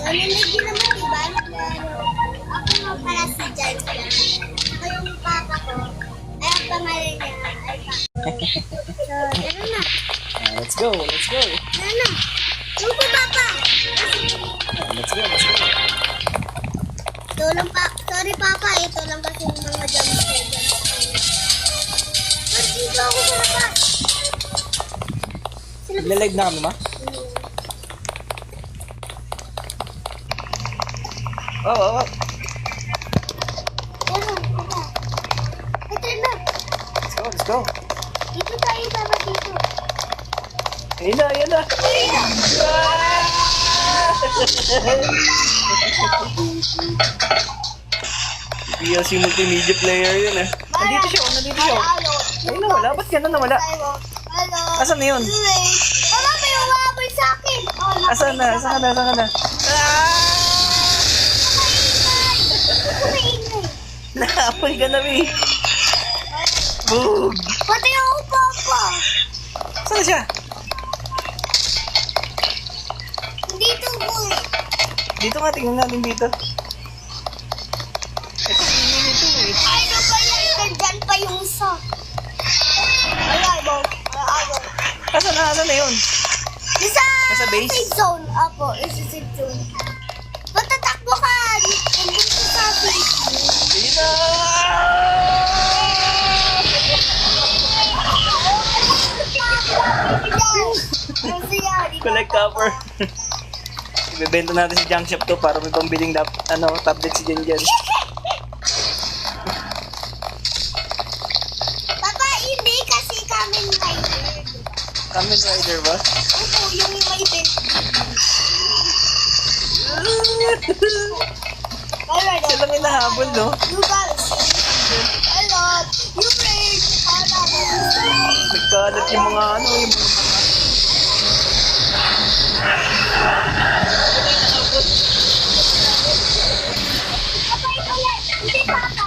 Narinig din naman, diba? Naglaro. Ako nga pala si Jan yan. Ako yung papa ko. Ay, ang pangalan niya ay pa. So, tara na. Let's go, let's go. Tara na. Yung po, papa. Let's go, let's go. Ito lang pa. Sorry, papa. Ito lang kasi yung mga jumpscare. Pero dito ako sa labas. Nagla-live na kami, ma? Oh. Tara, tara. Ito na. Let's go. Dito tayo, papa, dito. Ayun na. PLC multimedia player yun eh. Nandito siya. Ayun na, wala. Ba't gano'n nawala? Hello. Asan na yun? Mama, may umabol sa akin. Oh, Asan ka na? Maingay. Naapoy ka na, Mi. Boog. Pati ako, papa. Saan siya? Dito, boy. Dito nga, tingnan natin dito. Ito, tingnan ito eh. Ay, ano ba yan? Nandyan pa yung isa. Alay, bo. Asan na yun? Isa. Nasa base? Safe zone. Apo, isa safe zone. Matatakbo ka. Nandito sa safe zone. Ayun na! Collect copper. Ibebenta natin sa junk shop to para may pambiling tablet si Jen. Papa, hindi kasi Kamen Rider. Kamen Rider ba? Ito, yung may bed. Alright, Siya lang hinahabol, no? you guys. Hello. You break. Nagkalat yung mga yung mga Papa, ito yan. Hindi, Papa.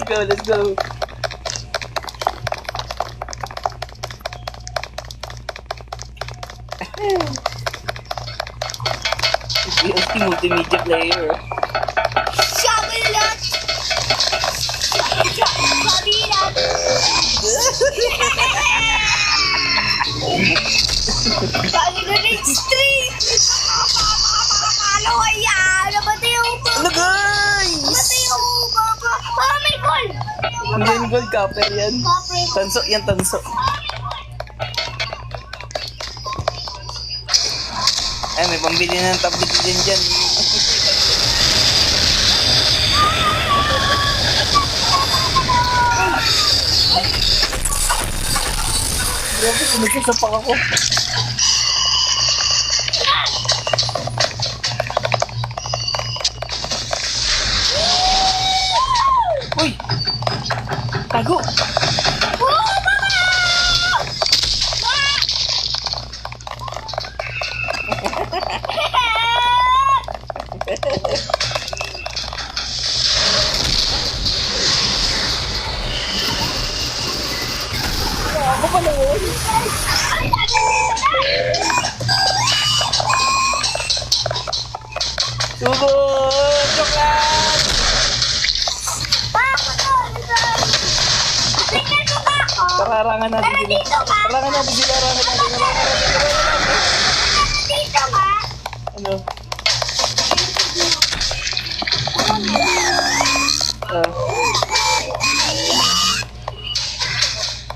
Let's go. PLC multimedia player. Shabalot. Shabalot. Shabalot street. Ano kaya? Nabatay ako pa. Ano guys? Nabatay ako papa. Papa, may goal. Yan gold copper yan. Papa, Tanso, yan tanso. Ay, may pambili na ng tablet din dyan. Grabe, sumagsasapak ako. Uy! Tago! Ako pa naman. Sugod! Coklat! Pararangan natin sila. dito ka. Pararangan natin sila. Dito ka. Ano?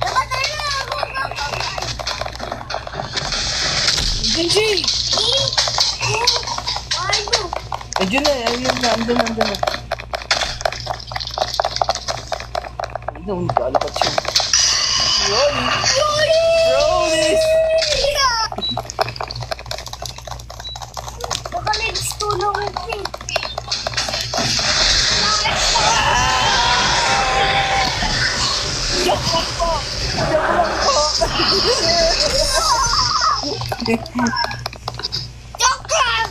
Nabatay na ako. Genji! Ano? Ayun na, andun na. Ayun, kalapat siya. Rolly! Baka legs tulong ito. Ah! Joke lang!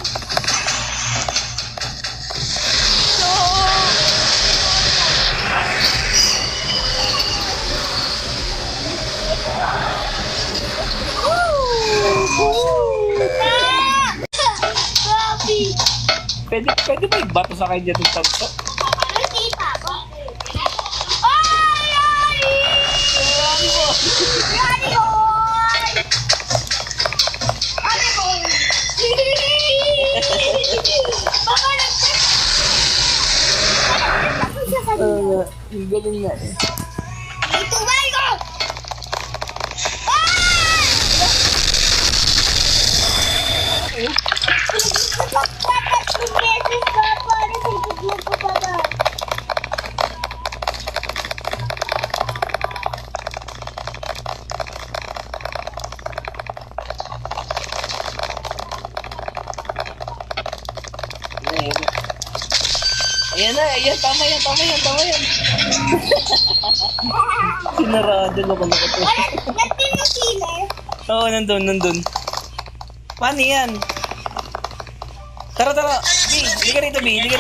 Grabe! Pwede ba ibato sa kanya ng tanso? Hindi pa ako. Ay! Ay! Marami mo. Rally boy! Rally boy! Baka nag-check ako siya kanina. Ang galing nga eh. Ito ba ko? Ayan na, ayan, tama yan. Sinarado na ko na ito. Natin yung killer. Oo, nandun. Paano yan? Tara. B, hindi ka rito, B. Hindi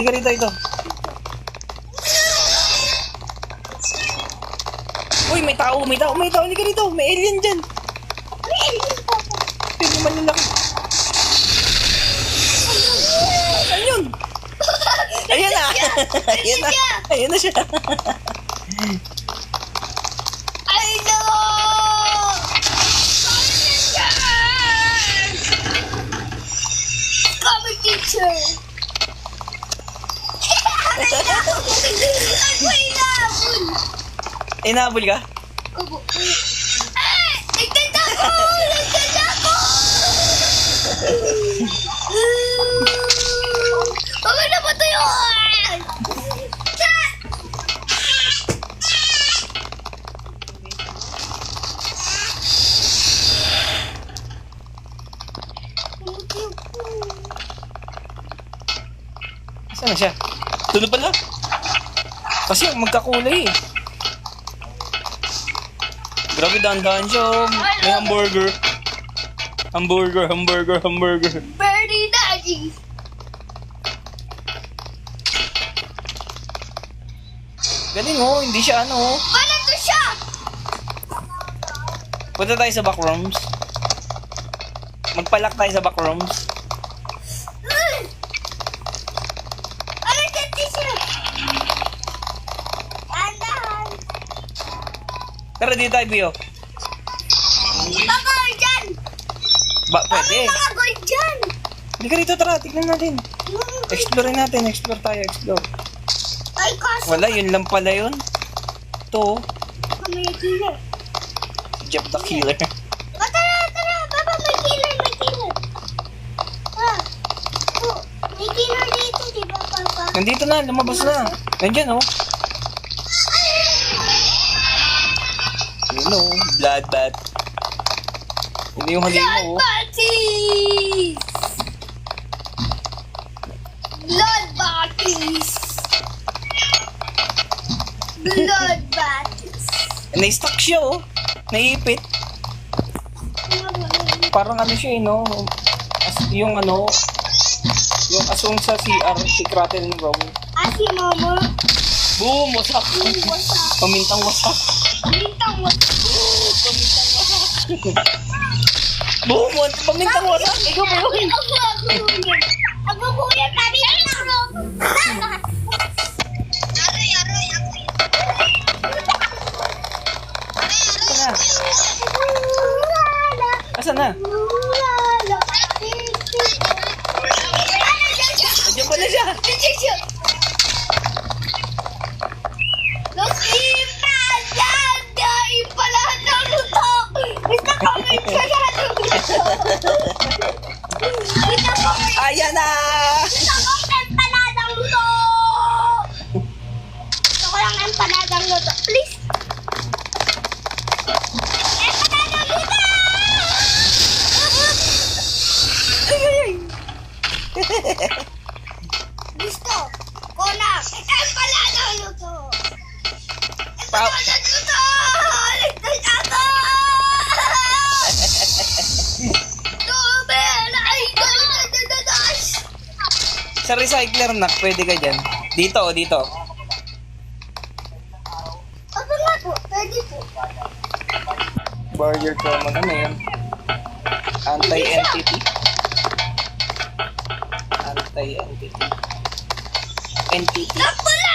ka rito, ito. Uy, may tao. Hindi ka rito. May alien dyan. Hindi malalaki. Saan yun? Ayan na. Ayan na siya. I know! Come teacher! Inaabol ka? Nagtanda ko! Baka na ba ito yun? Saan na siya? Tulog pala? Kasi magkakulay eh. Grabe, dahan-dahan siya. Oh. May hamburger. Birdie daddy! Galing oh, hindi siya ano oh. Paano to siya? Punta tayo sa backrooms. Magpalak tayo sa backrooms. Ano siya siya? Andahan! Tara dito tayo, Bio. Baka dyan! Pwede. Baka gold dyan! Hindi ka rito, tara. Tignan natin. Explore natin. Explore. Ay, kaso Wala, yun lang pala yun. Ito, may killer. Jeff the Killer. Tara! Baba, may killer! Oh, may killer dito, di ba, Papa? Nandito na, lumabas na. Nandyan oh. Yun oh, bloodbath. Yun yung hali mo oh. Blood bodies! Na-stuck siya oh. Naipit. Parang ano siya eh no. Yung ano, yung asong sa CR, si Kratel and Rob. Si Mama. Boom! Wasak! Wasak. Pamintang wasak. Pamintang wasak. Boom! Pamintang wasak! Ikaw ba yun? Ako kuya, tabi na. Asan na? Diyan pala siya! Ayan na! Empanadang luto. Please. Empanadang luto! Gusto ko na empanadang luto. Empanadang luto! Ligtas ako! Sa recycler na, pwede ka dyan. Dito, dito. Opo nga po, pwede po. Barrier trauma, ano yun? Anti-entity. Anti-entity. Entity. Napula!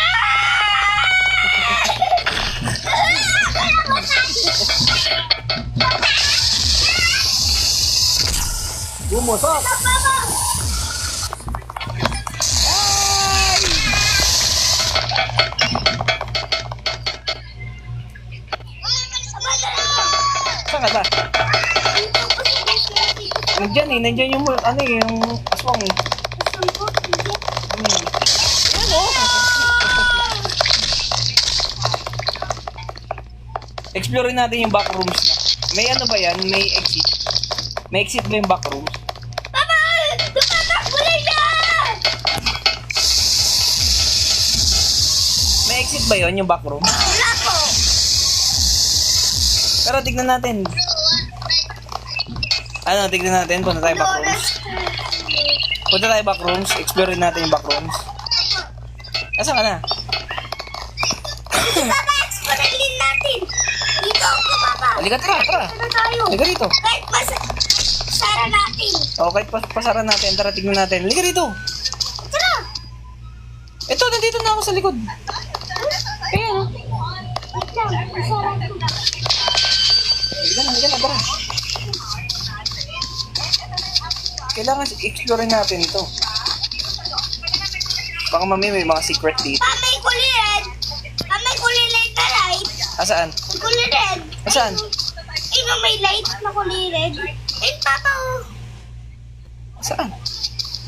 Bumusok! Saan ka ba? Nandyan eh, nandyan yung, ano eh, yung aswang eh. Ayan o. Explore natin yung backrooms na. May ano ba yan? May exit? May exit ba yung backrooms? Papa! Tumatakbo na yan! May exit ba yun, yung backroom? Wala po! Pero tignan natin. Ano, tignan natin. Punta tayo backrooms. Punta tayo backrooms. Explore natin yung backrooms. Asan ka na? Papa, explore natin! Dito ako, Papa! Halika, tara, tara. Dito na tayo! Halika rito. Kahit sara natin! O, kahit pasara natin. Tara, tignan natin. Halika rito. Tara! Ito, nandito na ako sa likod. Ayan. Wait lang, isara ko. Halika na, tara. Kailangan explore natin ito. Baka mami may mga secret dito. Pa, may kulay red! Pa, may kulay red na light! Asaan? May kulay red! Asaan? Ay, no, may light na kulay red. Ay, Papa, oh! Asaan?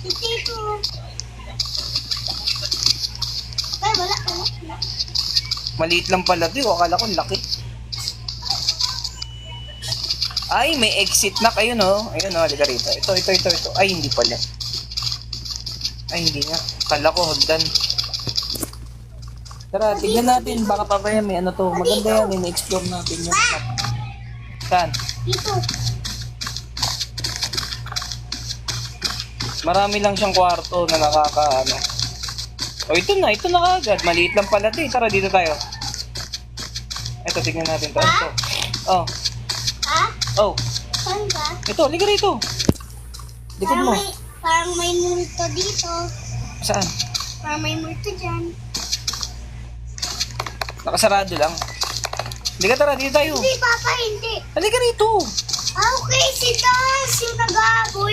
Dito. Ay, wala. Maliit lang pala ito. Akala ko laki. Ay, may exit na kayo, no? Ayun, no? Halika rito. Ito. Ay, hindi pala. Ay, hindi nga. Akala ko, hagdan. Tara, tignan natin. Baka papaya may ano to. Maganda yan. In-explore natin yung map. Saan? Dito. Marami lang siyang kwarto na nakaka, ano. O, ito na agad. Maliit lang pala ito. Tara, dito tayo. Ito, tignan natin to. Ito. Oh. Ha? Oh. Saan ba? Ito, liga rito. Likod mo. Parang may multo dito. Saan? Parang may multo dyan. Nakasarado lang. Liga, tara, dito tayo. Hindi, Papa, hindi. Halika rito. Ah, okay, si Das, yung nag-aabo,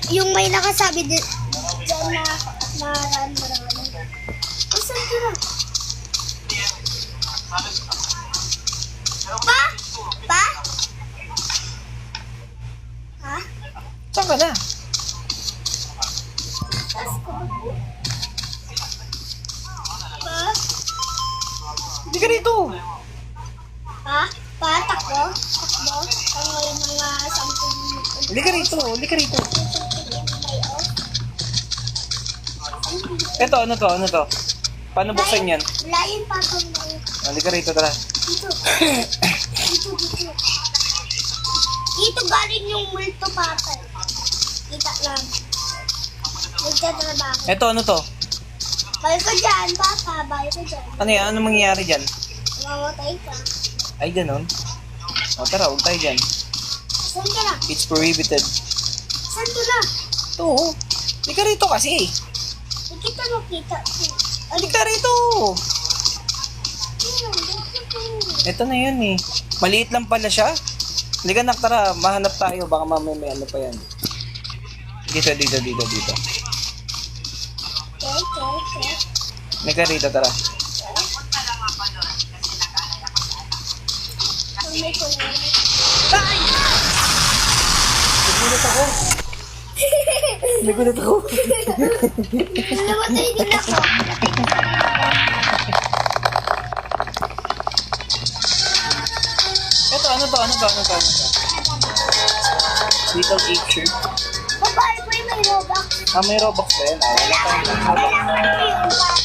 yung may nakasabi dyan na marami. Oh, saan ka na? Pa? Pa? Ha? Saan ka na? Das ko ba po? Pa? Liga rito. Ha? Pa, takbo? Takbo? Ang may mga something. Liga rito. Liga rito. Ito, ano to? Paano buksan yan? Wala yung Papa mo. Liga rito, tara. Dito. Dito. Dito galing yung multo, Papa. Kita lang. Nagtatrabaho. Ito, ano to? Balik ko dyan, Papa. Balik ko dyan. Ano yan? Ano mangyayari dyan? Mamatay ka. Ay, ganun. O, tara, huwag tayo dyan. Saan ka na? It's prohibited. Saan ka na? Ito, liga rito kasi. Nakita mo, kita. Liga rito. Ito na yun eh. Maliit lang pala siya. Liga nak, tara, mahanap tayo. Baka mamaya may ano pa yan. Dito. Okay. Liga rito, tara. May kulay. Nagulat ako. Namatay din ako. Ito, ano to? Little picture. Babae ko yung may robak. May Robux ba yan? Wala tayong Robux.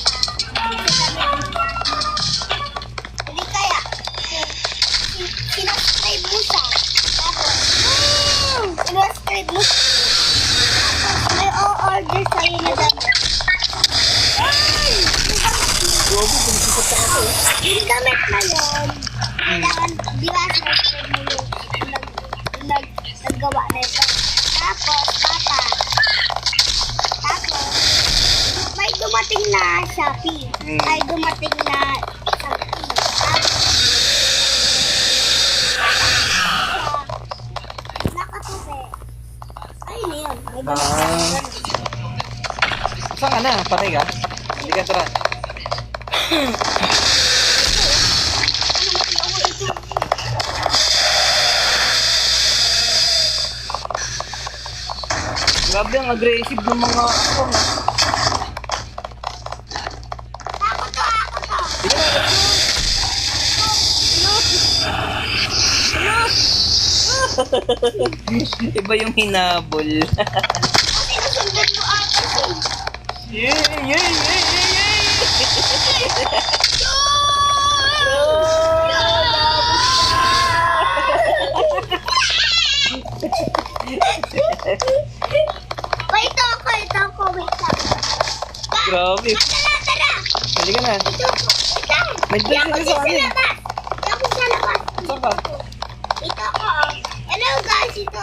Hindi kaya. Sinascribe mo siya. Tapos, sinascribe mo siya. May o-order sa'yo na dami. dumating na Shopee. Ay, dumating na Shopee. Nakatupi. Ay, na yun. May balik na. Saan ka na? Patay ka? Hindi ka tara. Grabe ang aggressive ng mga aswang. Ako to. Sige na. Iba yung hinabol. Kasi nasundan mo ata siya. Wait ako. Wait lang. Grabe. Tara. Halika na. May Di ako dala sa akin. sa labas. Saan ka? Ito ako. Hello guys, ito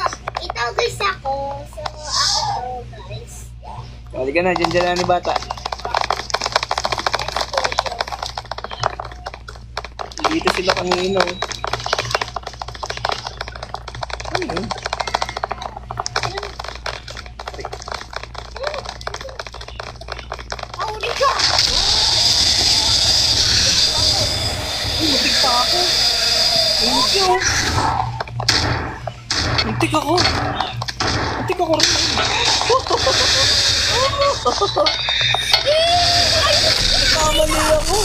guys ako. So, ako to guys. Halika na, dyan na ni bata. Dito sila kanino. Ano yun? Mahuli ka. Muntik pa ako. Muntik ako. Muntik ako rin. Kamali ako.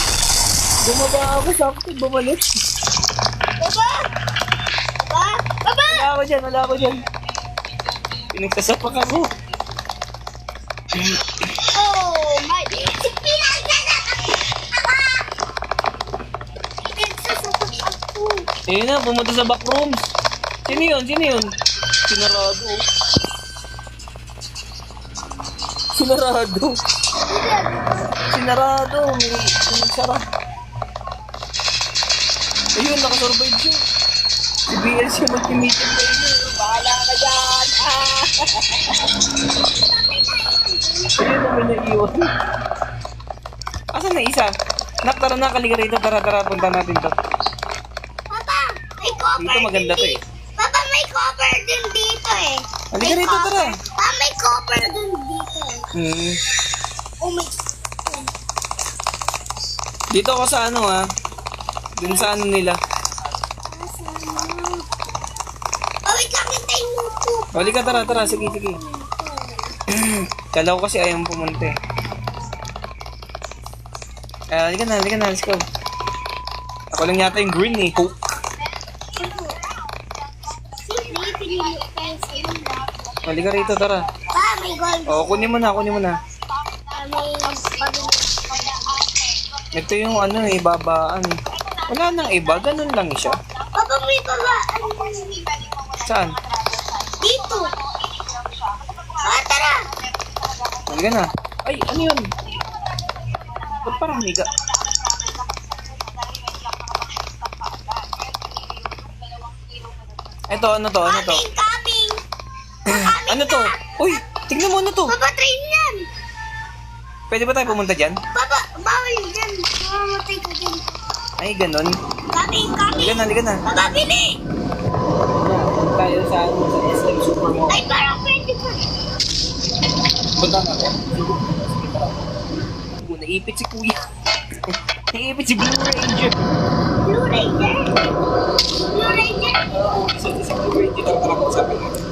Bumaba ako, sakto, bumalik. Baba. Wala ako dyan. Pinagsasapak ako. Oh my. Pinagsasapak ako. Ayun na, pumunta sa backrooms. Sino yun? Sinarado. May sara. Ayun, nakasurvive siya. Si BLC multimedia kayo. Bahala ka dyan. Ayun na, may naiiwan. Asan na isa? Nak, tara na, kaliga rito. Tara, punta natin to. Papa, may cover Dito maganda to eh. Papa, may cover din dito eh. Halika rito, tara. Papa, may cover din dito eh. Oh my. Dito ako sa ano dun sa ano nila. Oh, wait lang, hintayin mo po. Halika, tara. Sige. Kala ko kasi ayaw pumunta eh. Halika na, let's go. Ako lang yata yung green eh. Hope. Sige, pinili ko tayo sa inyo. Halika rito, tara. Pa, may gold. O, kunin mo na. May pabili. Ito yung ano eh, babaan. Wala nang iba, ganun lang siya. Papa, may baba. Saan? Dito. Tara. Halika na. Ay, ano yun? Ba't parang miga? Ano to? Coming. Ano to? Uy, tignan mo ano to. Papa, train yan. Pwede ba tayo pumunta dyan? Papa, bawal dyan. Mamamatay ka dyan. Ay, ganun. Coming. Halika na. Papa, bili. Tayo sa SM Supermall. Ay, parang pwede pa. Punta na ako. Naipit si Kuya. Naipit si Blue Ranger. Blue Ranger. Isa si Blue Ranger. Tara ko sabi natin.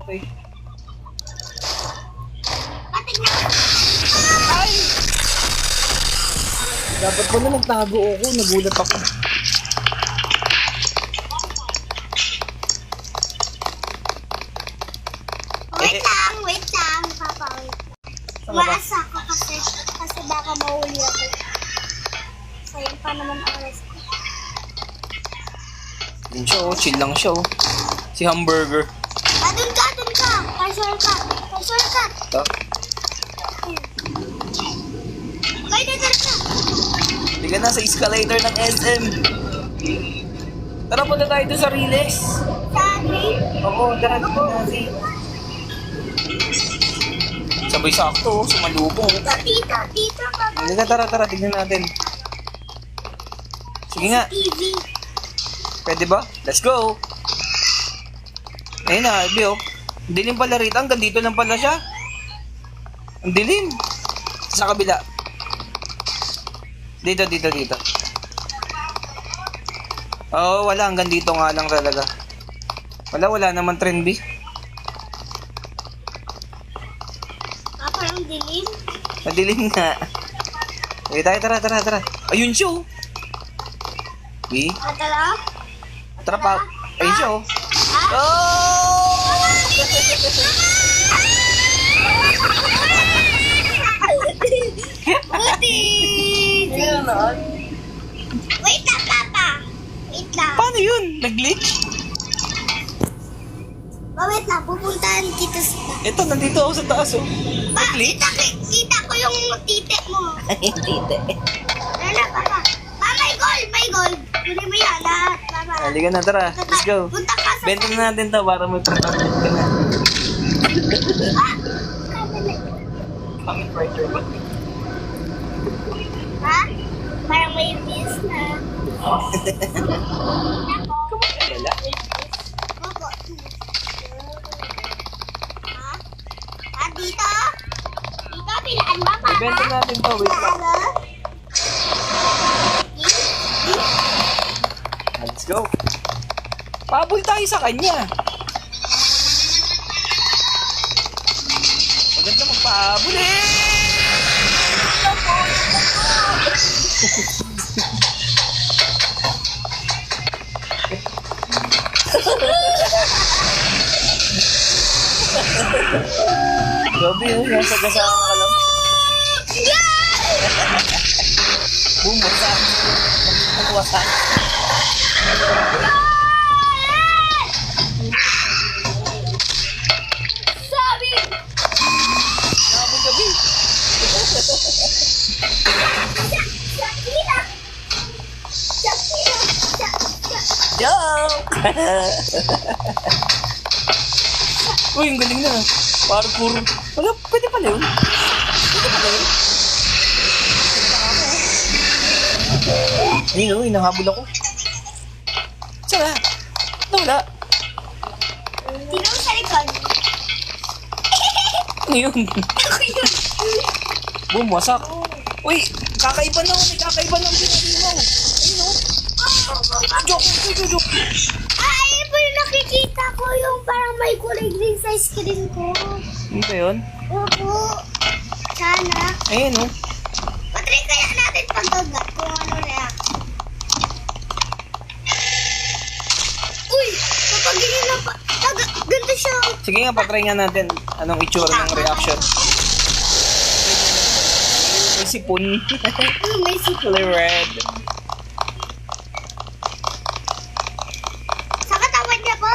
Okay. Patignan. Ay! Dapat pala nagtago ako. Nagulat ako. Wait lang, Papa, wait lang. Umaasa ako kasi baka mahuli ako. Sayang pa naman ang rest ko. Yun siya chill lang siya Si Hamburger. Doon ka. Kay shortcut. Kay Ito. dadar ka. Halika na sa escalator ng SM. Tara, punta tayo doon sa Riles. Sabi, Oo, tara dito natin. Sabay sakto, sumalubong. dito ka ba? Halika, tara, tignan natin. Sige nga, TV. pwede ba? Let's go! Ayun na, Albi, oh. Ang dilim pala rito, hanggang dito lang pala siya. Ang dilim. Sa kabila. Dito. Oo, wala, hanggang dito nga lang talaga. Wala naman trend, B. Parang dilim. Madilim nga. Okay, tayo, tara. Ayun siya, oh. B, Tara. tara pa. Ayun siya, oh. Oh! Buti! Wait lang, Papa. Wait lang. Paano yun? Nag-glitch? Wait lang, pupuntahan kita sa... Ito, nandito ako sa taas, oh. Nag-glitch? Kita ko yung tite mo. Tite. Wala, Papa. May gold. Kunin mo yan, lahat, Papa. Halika na, tara. Let's go. Punta ka sa... Benta na natin to para may protection ka na. Pangit writer ba? Ha? Parang may views na. Wala. Opo. Ha? Dito? Dito, pilaan mo, Papa? Ibenta natin to, wait lang. Let's go. Pabol tayo sa kanya. Maganda magpabol eh! Gabi, nasa kasama ka lang. Bumusak. Bumusak. Sabi! Nakabog gabi. Shakira! Joke! Uy, ang galing na. Parkour. Wala, pwede pala yun. Ayun, inahabol ako. Saan na? Nawala. Tingnan mo sa likod. Ano yun? Ako yun. Bumwasak. Uy, kakaiba na. May kakaiba na ang pinalimaw. Ayun o. Joke. Ay, po yung nakikita ko yung parang may kulay green sa screen ko. Ano ba yun? Opo. Sana. Ayun o. Patry kaya natin pagkagat kung ano react. Uy! Kapag ganyan na pa. Ganito siya. Sige nga, patry nga natin. Anong itsura ng reaction. May sipon. May sipon. Kulay red. Sa katawan niya po?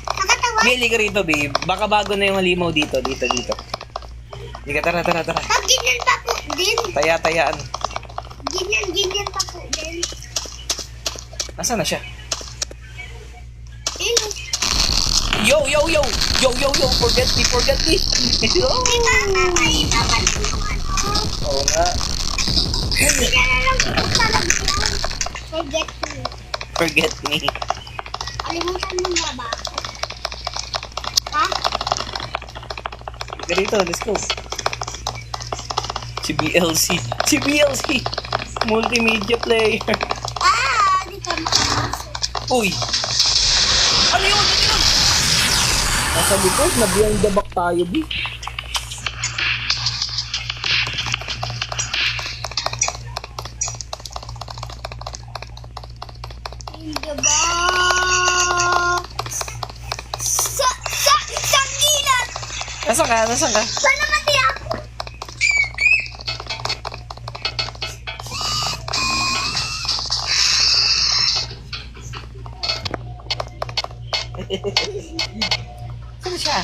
Sa katawan? Bili ka rito, babe. Baka bago na yung halimaw dito. Hindi ka, tara. Pag ganyan pa po din. Taya-tayaan. Ganyan pa po din. Nasaan na siya? Ayun. Yo! Forget me! Yo! Di ba nakakita pa din yung ano? Oo nga. Hindi na lang po talaga yan. Forget me. Forget me. Alimutan mo nga ba? Ha? Ka rito, let's go. Si BLC. Multimedia player. Di ka makakasok. Uy! Ano yun? Nasa likod, nabiyang dabak tayo, B. Hindi ba? Sa gilid! Nasaan ka? Saan naman di ako? Saan siya?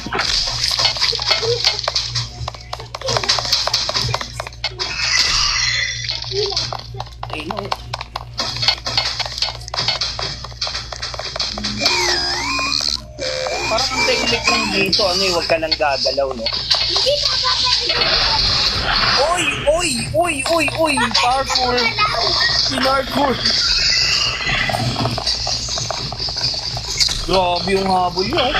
click lang dito, ano eh, huwag ka lang gagalaw, no? Hindi ka pa pwede. Oy! Oy! Oy! Oy! Oy! Parkour! Pinarkour! Grabe yung habol yun, oh.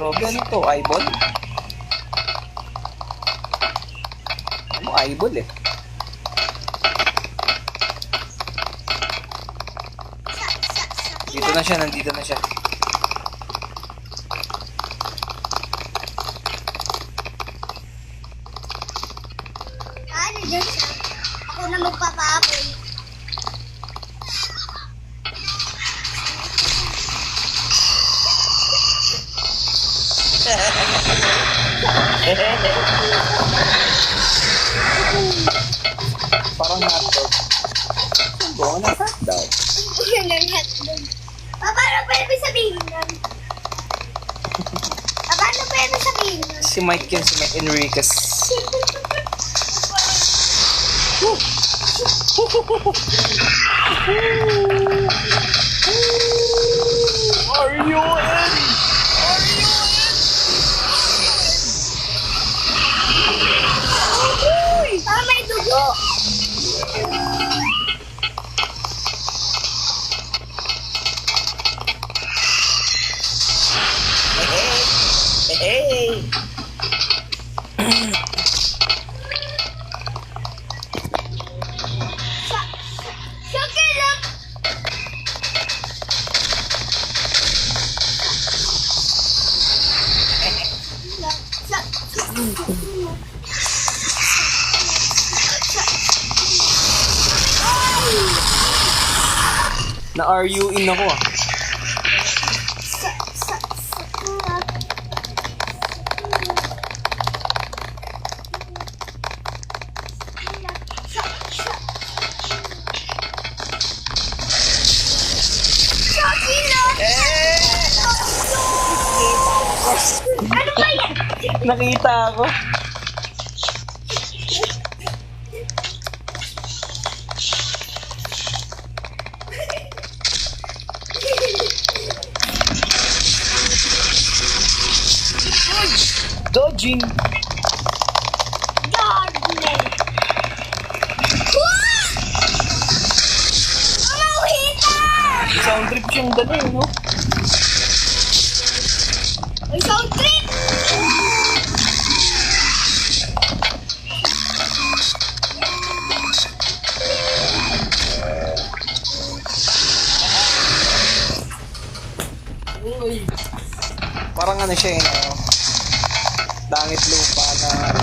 Grabe, ano to? Eyeball? Ano eyeball eh? Dito na siya, nandito na siya. Ano dyan siya? Ako na magpapapoy. Parang hotdog. Buwan na hotdog. Yan ang hotdog. Paano pwede sabihin yan? Paano pwede sabihin yan? Si Mike yan, si Mike Enriquez. Are you in? Ah, may dugo! Hey! Sakit lang! Na-RU in ako ah. Ano ba yan? Nakita ako. Dodging. Gardening. Ano hita? Sound trip yung dala eh, no? Ay, sound trip! Parang ano siya eh, no? Langit lupa na ano.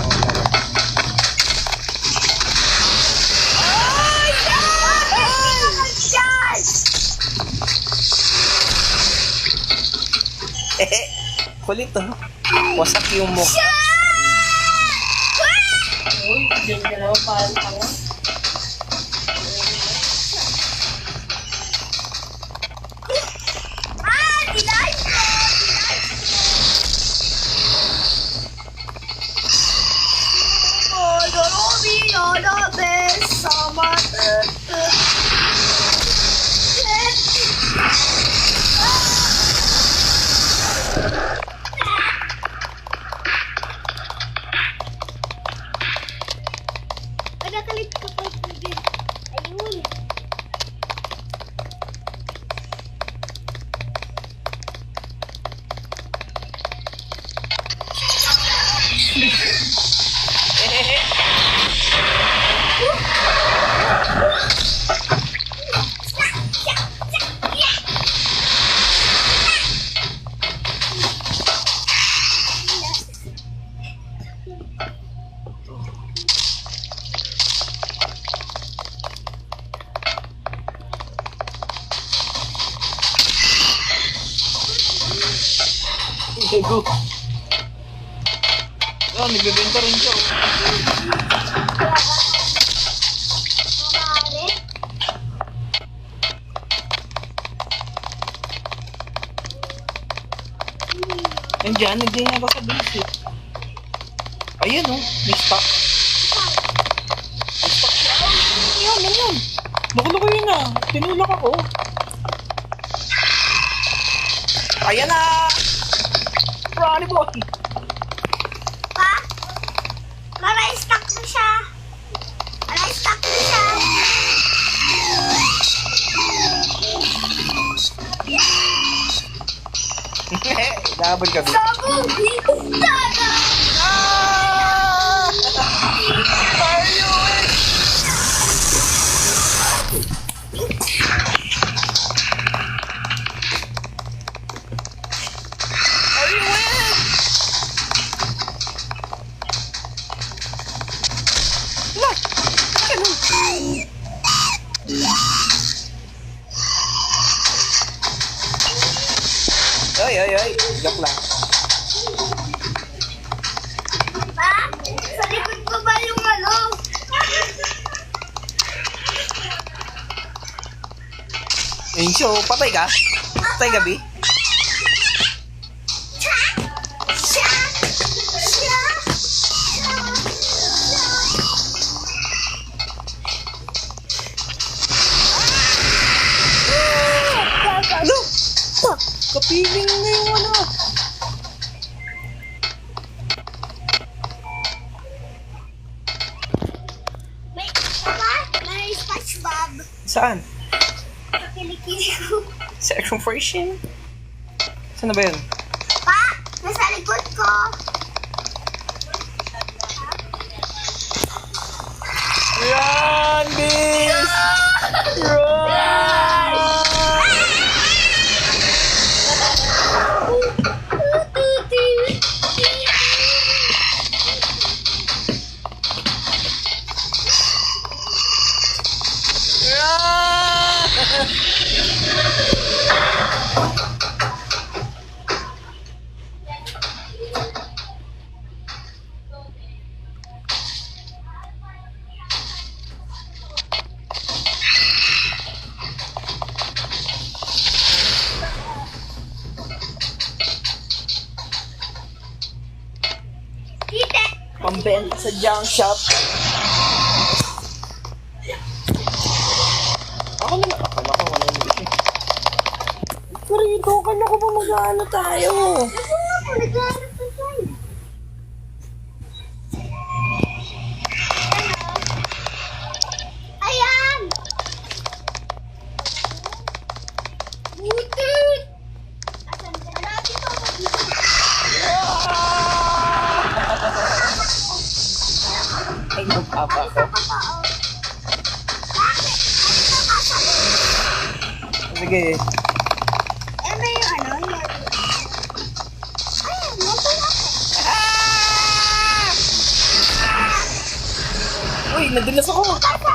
Ay! Ay! Kulit oh. Wasak yung mukha. Uy, dyan ka naman parang tanga. Ah! Dilay ko! Ay, nakalit ka pa. Ayun. Go. Oh, nagbebenta rin siya. Mamari. Nandiyan ako sa base eh. Ayun oh, may stock. May stock siya. Yan. Nakulo ko yun ah. Tinulak ako. Ayan na! Ronnie boy! Pa? Mara-stock na siya. Mara-stock na siya. Double kami. Sabog! Daga! Ah! Are you in? Are you in? Wala! Ganun. Ay. Joke lang. Pa? Sa likod ko ba yung ano? Ayun siya, oh. Patay ka? Patay ka, B? Siya! Siya! Siya! Ano? Kapiling na yung ano. May, papa, may SpongeBob. Saan? Sa kilikili ko. Section 14? Saan na ba yun? Pa, nasa likod ko. Run, Biz! Run! Run! Tite! Pambenta sa junk shop. Ako na akala ko wala na ito. Pero ito, akala ko ba mag-ano tayo? Ayan! Butut! Asan ka? Malapit ako dito. Ay, magpapa ko. Bakit? Ano nakasabi? Sige. Eh, may ano? Ayan, nandun ako. Uy, nadulas ako.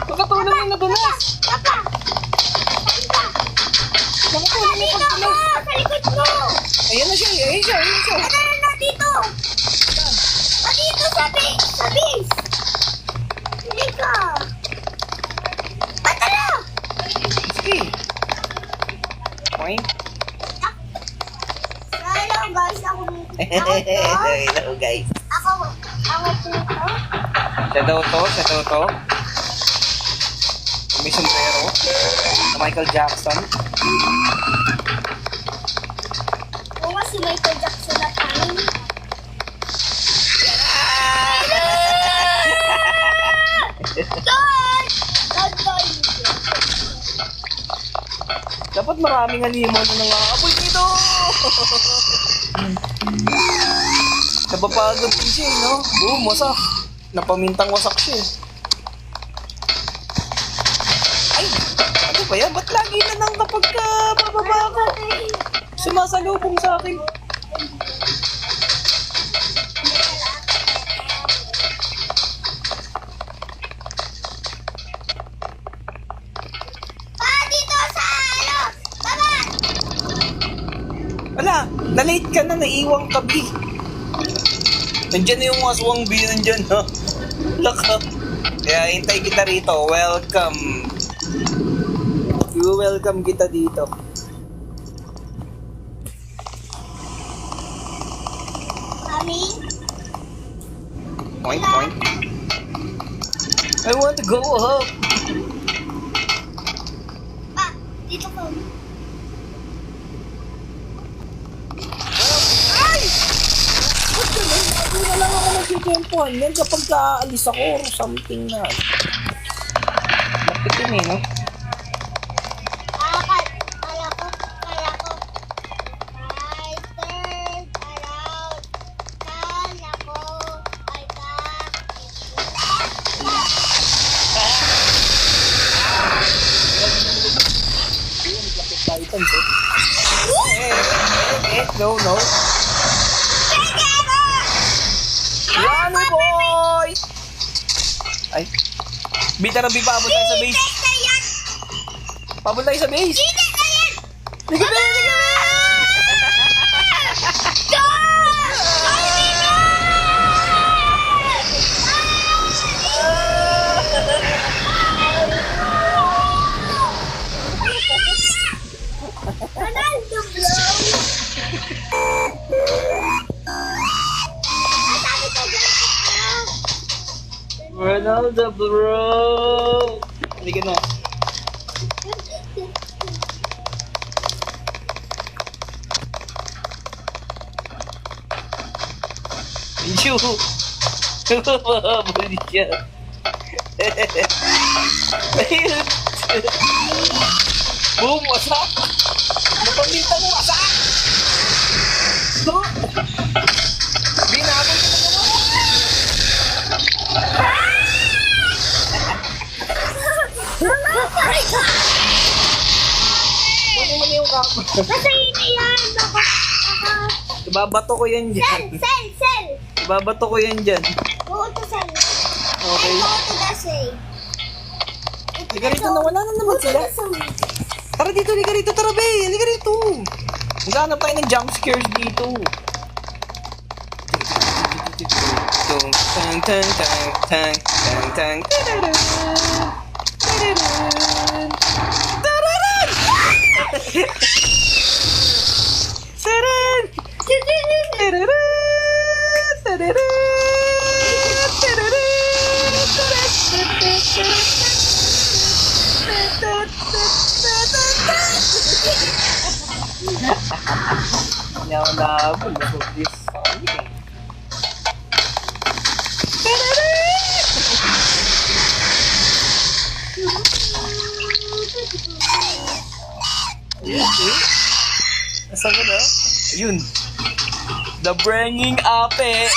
Pagkatunan yung nadulas. Papa! Pagkatunan yung Dito ako! pagdulas. Sa likod mo! Ayan na siya. Ano, dito! Dito sa base! Sa base! Hindi ka! Tara! Sige. Point. Hello guys, ako dito. Hello guys. Ako dito. Siya daw to. May sombrero. Michael Jackson. Oo nga si Michael Jackson na tayo. Dapat maraming halimaw na nangakapoy dito. Napapagod din siya eh, no? Boom, wasak. Napamintang wasak siya eh. Ay, ano ba yan? Ba't lagi na lang kapag bababa ako? Sumasalubong sa akin. Dito sa ano? Baba! Wala, na-late ka na, naiwang ka, B. Nandiyan na yung aswang B, nandiyan, ha? Laka. Kaya hintay kita rito, welcome. Welcome kita dito. Point, point. I want to go up. Ah, dito ko. Ba't ganun? Hindi na lang ako nagkitempohan yan kapag aalis ako or something na. Bakit yun eh, no? Kala ko. I turned around. Kala ko ay Titans eh. No, no. Run, boy! Ay. Bita na pabol tayo sa base. Pabol tayo sa base. Liga ba? Ronaldo blow. Sabi ko ganito. Ronaldo, bro! Halika na. Yo! Pabol siya. Ayun! Boom! Wasak! Napamintang wasak! Binabol ka na Ano mo na yung kama? Nasa ini yan. Ibabato ko yan dyan. Sell. Ibabato ko yan dyan. Go to sell. Okay. Go to the save. Liga rito na, wala na naman sila. Tara dito, liga rito, tara be! Liga rito! Maghanap tayo ng jump scares dito. Tang tang tang tang tang tang tang Hindi ako nakabol. This Nasaan ka na? Ayun. The bringing up eh.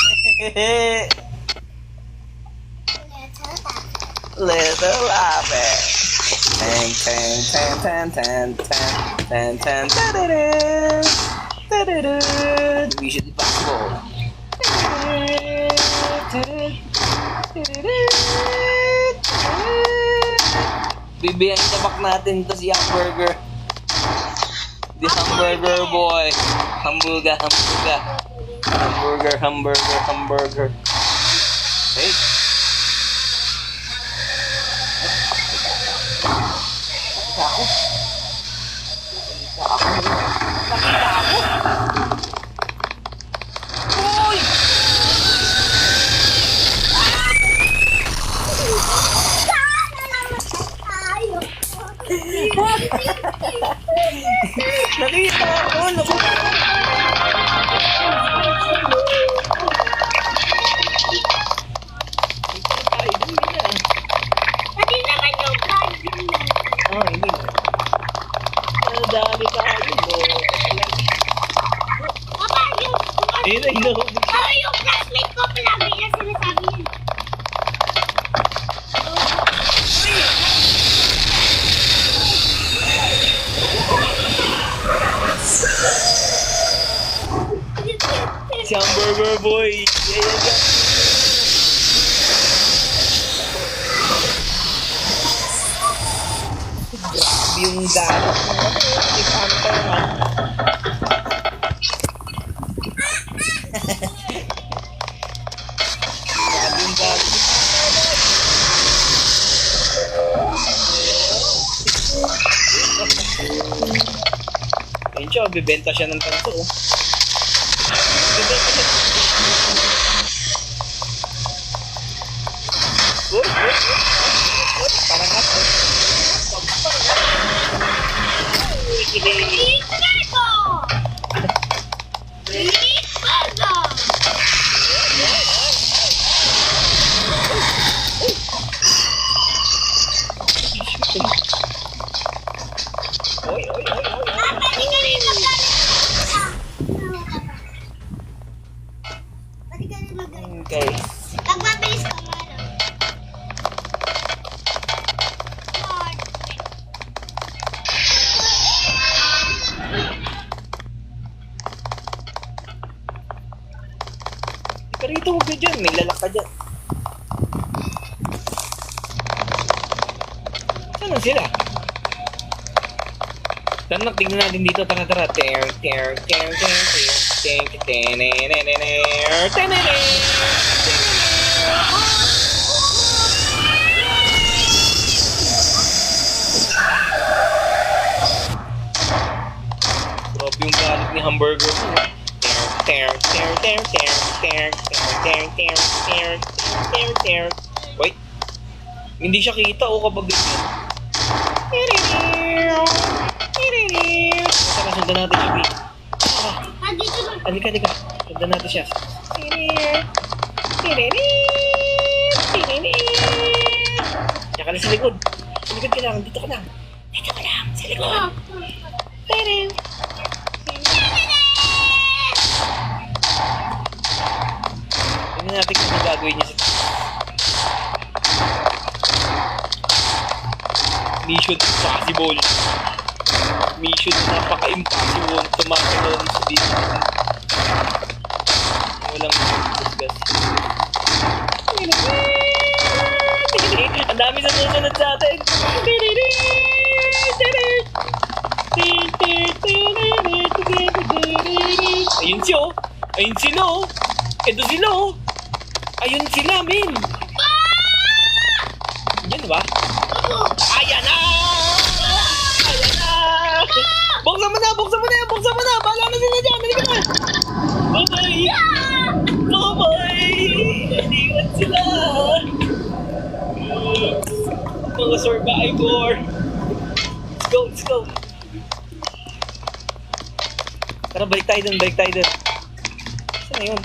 Little ape. Tang tang tang tang tang tang tang tang tang. Mission Impossible. Bibiyang tabak natin to si Hamburger. The Hamburger boy. Hamburger. Hey. Nakita ako. Uy! Nakita ako. Hindi naman yung vlog din yan. Hindi na. Dali tayo. Papa, yung classmate ko palagi na sinasabi yun. Si Hamburger boy. Grabe yung dagat mo. Ipano ka naman. Grabe yung dagat. Ayun siya, bibenta siya ng tanso. Parang ako. Oy. Okay. Pagmabilis ko nga lang. Ika rito, huwag ka dyan. May lalak ka dyan. Saan na sila? Tanak, tingnan natin dito. Tara. Grabe yung galit ni hamburger ko. Wait. Hindi siya kita kapag ganyan. Tara, sundan natin siya, Vic. Halika. Sundan natin siya. Tsaka na sa likod. Sa likod ka lang. Dito ka lang. Sa likod. Tingnan natin kung ano gagawin niya sa... Mission impossible. Mission na napaka-impossible tumakilon sa dito. Walang discuss. Ang dami sa susunod sa atin. Ayun siya oh. Ayun sila oh. Ito sila oh. Ayun sila, men. Yan ba? Ayan na! Buksan mo na! Bahala na sila dyan! Halika na! Bye-bye! Naliwan sila! Mga survivor! Let's go! Tara, balik tayo dun. Saan na yun?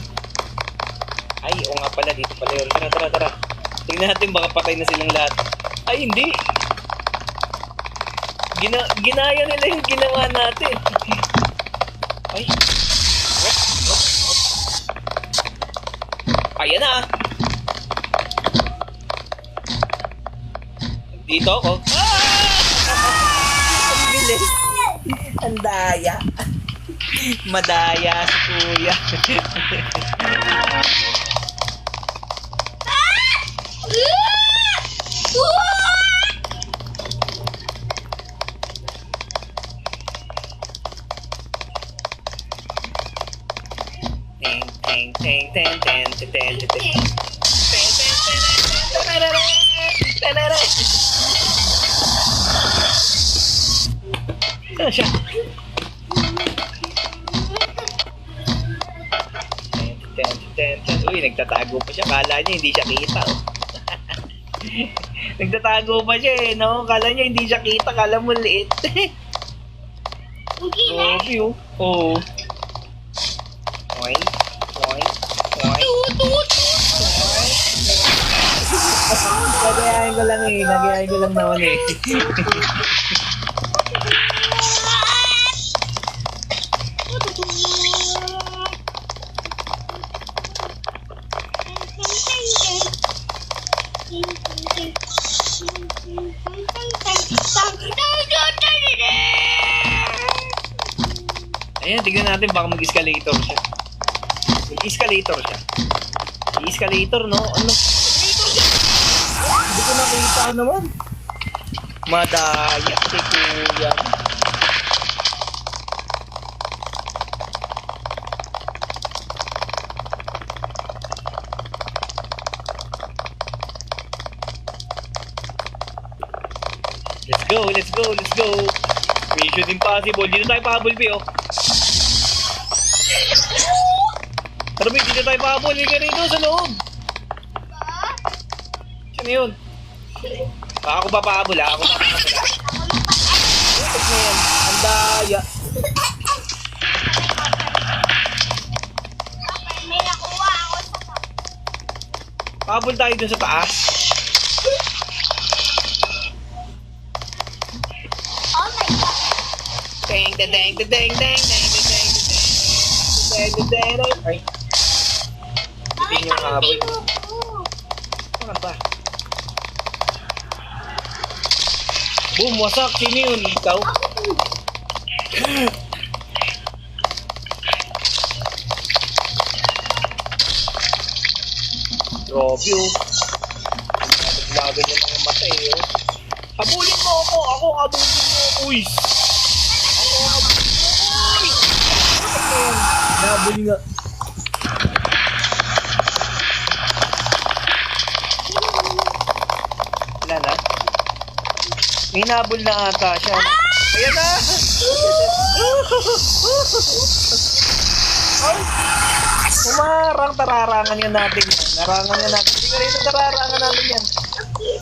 Ay, oo nga pala. Dito pala yun. Tara. Tingnan natin baka patay na silang lahat. Ay, hindi! Ginaya nila yung ginawa natin. Ay. Ayan na. Dito ako. Ang bilis. Ang daya. Madaya si kuya. Saan siya? Uy, nagtatago pa siya. Kala niya hindi siya kita. Oh. Nagtatago pa siya eh, no? Kala niya hindi siya kita. Kala mo liit. Grabe oh. Oo. Oink. Nagayahin ko lang naman eh. Ayan, tignan natin baka mag-escalator siya. Mag-escalator siya. I-escalator, no? Ano? Hindi ko nakita naman. Madaya si kuya. Let's go. Mission impossible. Dito tayo pahabol, P, oh. Tara, P, dito tayo pahabol. Hindi ka rito sa loob. Ano yun? Ako papahabol ha. Ako papahabol ha. Ito na yan. Ang daya. May nakuha ako sa Pahabol tayo dun sa taas. Oh my God. Deng, deng, deng, deng, deng, deng, deng, deng, deng, deng, deng, deng, deng. Ay, Bakit Yun yung ang habol. tinuko? ano ba? Boom, wasak. Sino yun? Ikaw? Grabe oh. Naglagan niya mga mata eh oh. Habulin mo ako! Ako habulin mo! Uy! Ako habulin mo! Uy! Nahabulin nga. Wala na? May nabol na ata siya. Ayan na! Ay! Umarang tararangan yan natin. Narangan yan natin. Hindi ka rin ang tararangan natin yan.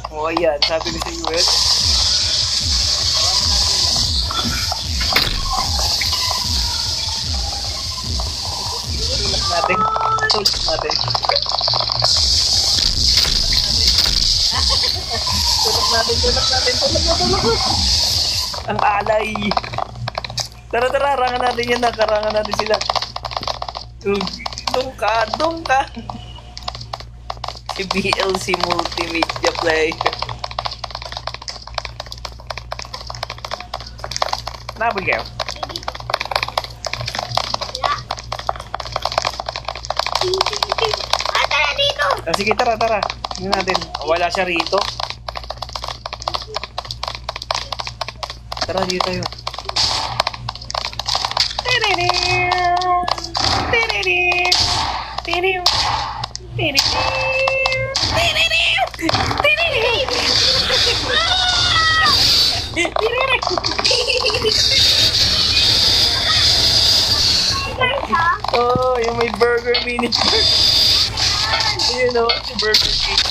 O ayan, sabi ni si Yuel. Tulak natin. Tulak natin. Tulak natin, tulak natin, tulak na, tulak na. Ang alay. Tara, harangan natin yan. Nakarangan natin sila. Doon ka, doon ka. Si BLC Multimedia Player. Nabol kayo? Ah, tara dito. Ah, sige, tara, tara. Tingnan natin. Wala siya rito. Tara, dito tayo. Oh, yung may burger mini burger. You know, si Burger King.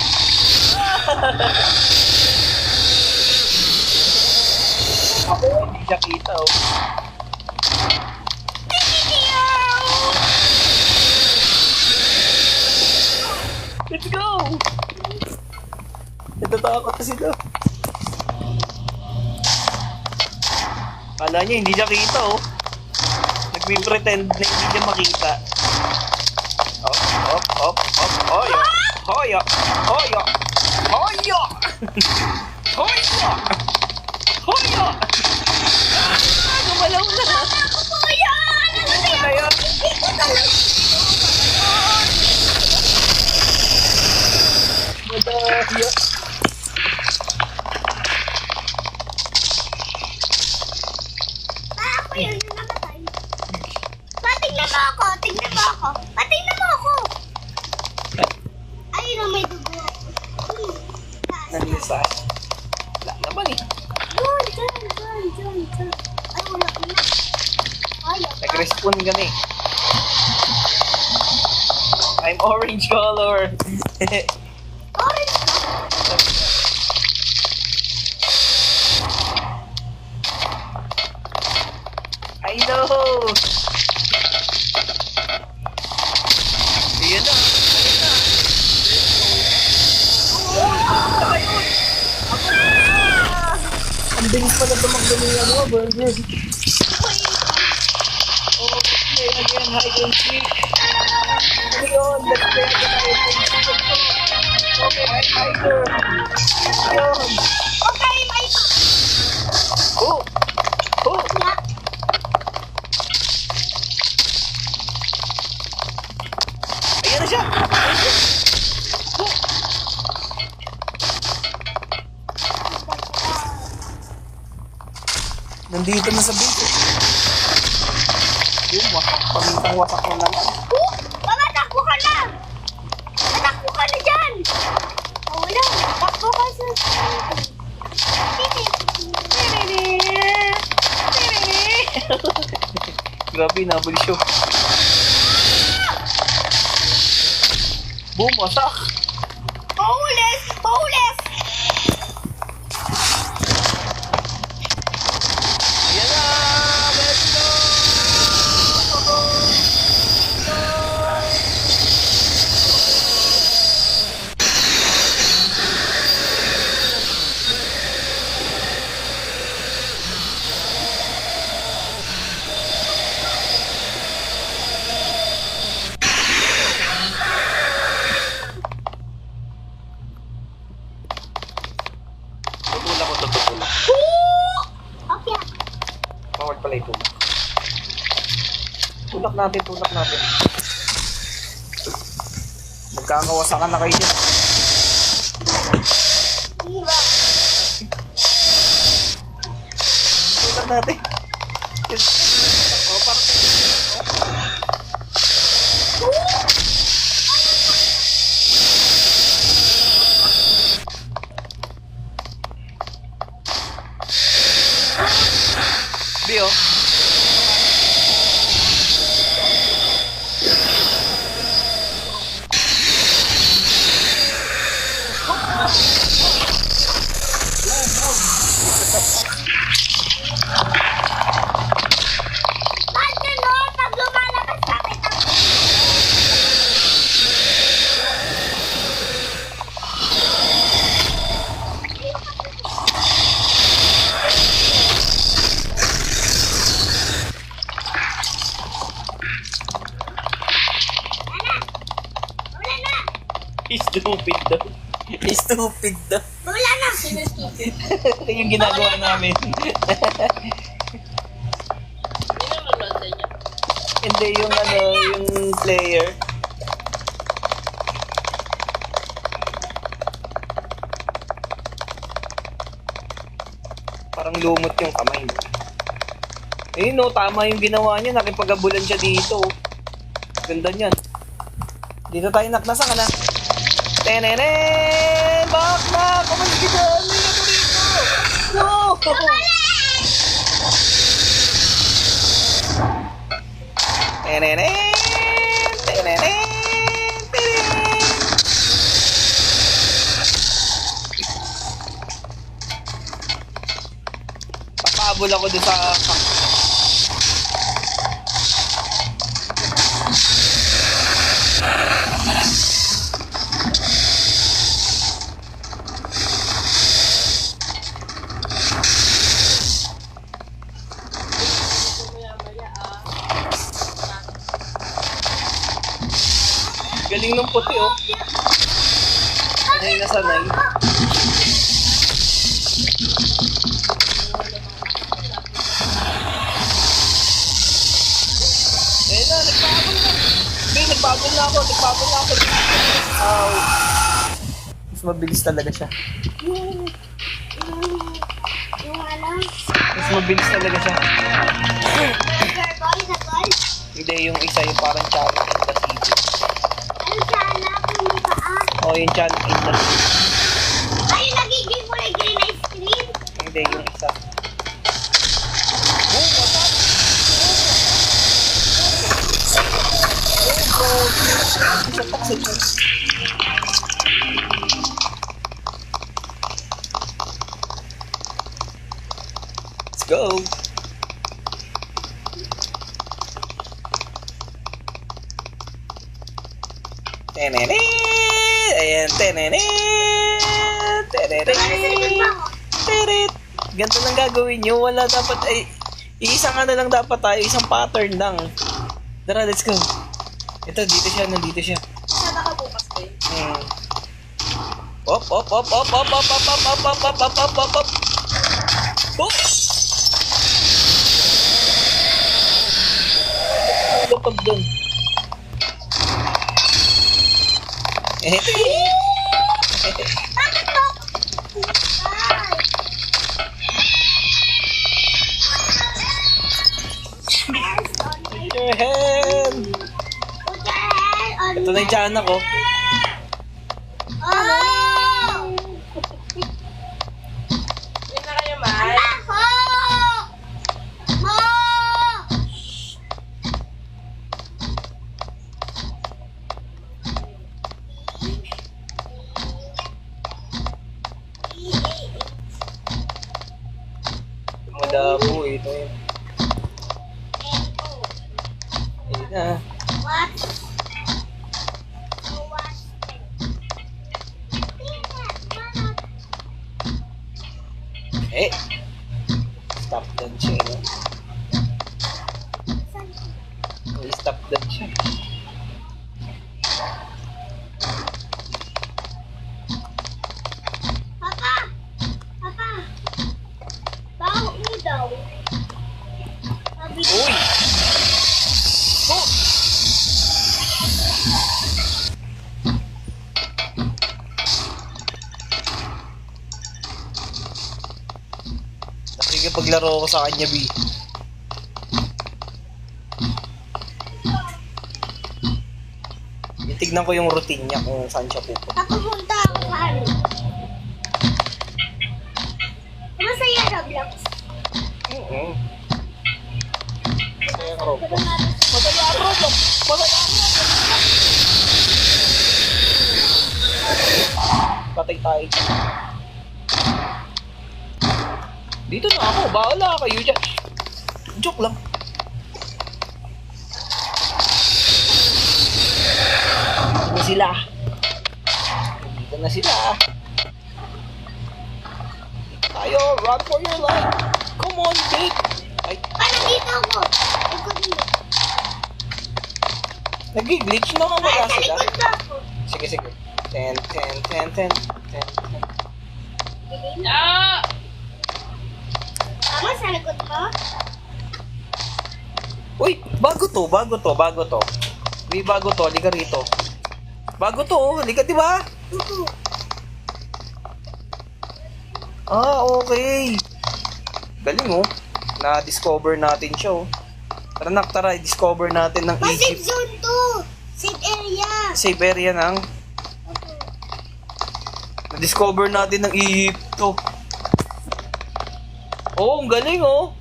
Ako, hindi siya kita oh. Let's go! Natatakot na sila. Kala niya hindi siya kita oh. Nagme-pretend na hindi niya makita. Op, op, op, op, hoyo! Hoyo! Hoyo! Hoyo! Hoyo! Hoyo! Ah, gumalaw na! Kuya! Ano na yun? Madaya! Ako yun yung namatay. Patingnan mo ako. Tingnan mo ako. Patingnan mo ako. Ayun ang may dugo. Nalisa. Wala naman eh. Diyan. Ay, wala na. Ay, Nag-respawn kami. I'm orange color. orange ka. I know. Ayan na. Ayan na. Ang bilis pala tumakbo niya mo, burger. Okay, again, hide and seek. Ano yun? Let's play again, hide and seek. Okay, I'm hider. Ayun. Okay, may Oh! Oh! kaya. Ayan na siya! Ayan siya! Oh! Nandito na sa base. Yung wasak. Pamintang wasak na naman. Takbo ka na! Takbo ka na dyan! Oh, wala. Takbo ka sa... Grabe, nabuli siya. Boom, wasak! Paulit! Paulit! pala ito. Tulak natin, tulak natin. Magkakawasakan na kayo dyan. Tulak natin. Oh, parang... Bio. Ba't gano'n? Pag lumalabas kami wala na! Stupid daw. Stupid daw. Wala na! Ito yung ginagawa namin. Hindi naman nasa niya. Hindi yung ano, yung player. Parang lumot yung kamay mo. Eh no, tama yung ginawa niya. Nakipag-abulan siya dito. Ganda niyan. Dito tayo naknasa ka na. Tenenen! Bak na! Kumalis ka dyan! Hindi ka dito! No! Tenenen! Tenenen! Tenenen! Papabol ako dun sa... Galing ng puti, oh. Sanay na sanay. Eh na, nagpapagol na. Hindi, nagpapagol na ako. Nagpapagol na ako. Ow. Mas mabilis talaga siya. Yung ano? Mas mabilis talaga siya. Burger boy na boy? Hindi, yung isa yung parang challenge in the city. Ano siya anak? Hindi pa Oh, yung challenge in the city. Ay, nagiging kulay green ice cream? Hindi, yung isa. Oh, what's up? Isa toxic. Let's go. Tenene! Ayan, tenene! Tenene! Teret! Ganito lang gagawin nyo. Wala dapat ay... Iisang ano lang dapat tayo. Isang pattern lang. Tara, let's go. Ito, dito siya. Nandito siya. Sana ka bukas ko eh. Op, op, op, op, op, op, op, op, op, op, op, op, op, op, op. Op! Lupag dun. Bakit to? Ay. Put your hand! Put your hand on Ito na yung tiyanak ko. Oh! Hindi na kayo mahal. Ako! Mo! Malabo ito yun. Ayun na. What? Eh! Stop dun siya. No? Stop dun siya. Papa! Papa! Baho mo daw. Nakikipaglaro ako sa kanya, B. Titignan ko yung routine niya kung saan siya pupunta. Napupunta ako sa ano. Masaya Roblox. Oo. Masaya ang Roblox. Masaya ang Roblox! Masaya ang Roblox! Patay tayo. Dito na ako. Bahala kayo dyan. Joke lang. Dito na sila. Dito na sila. Tayo, run for your life. Come on, kid. Ay, Nandito ako. Ikot mo. nag-glitch na nga wala Sa sila. likod na ako. Sige, sige. 10. Ah! Tama, sa likod mo? Uy, bago to. May bago to, halika rito. Bago to, halika, di ba? Oo. Ah, okay. Galing oh. Na-discover natin siya oh. Tara nak, tara, i-discover natin ng Safe Egypt. zone to. Safe area. Safe area ng... Opo. Na-discover natin ng Egypto. Oh, ang galing oh.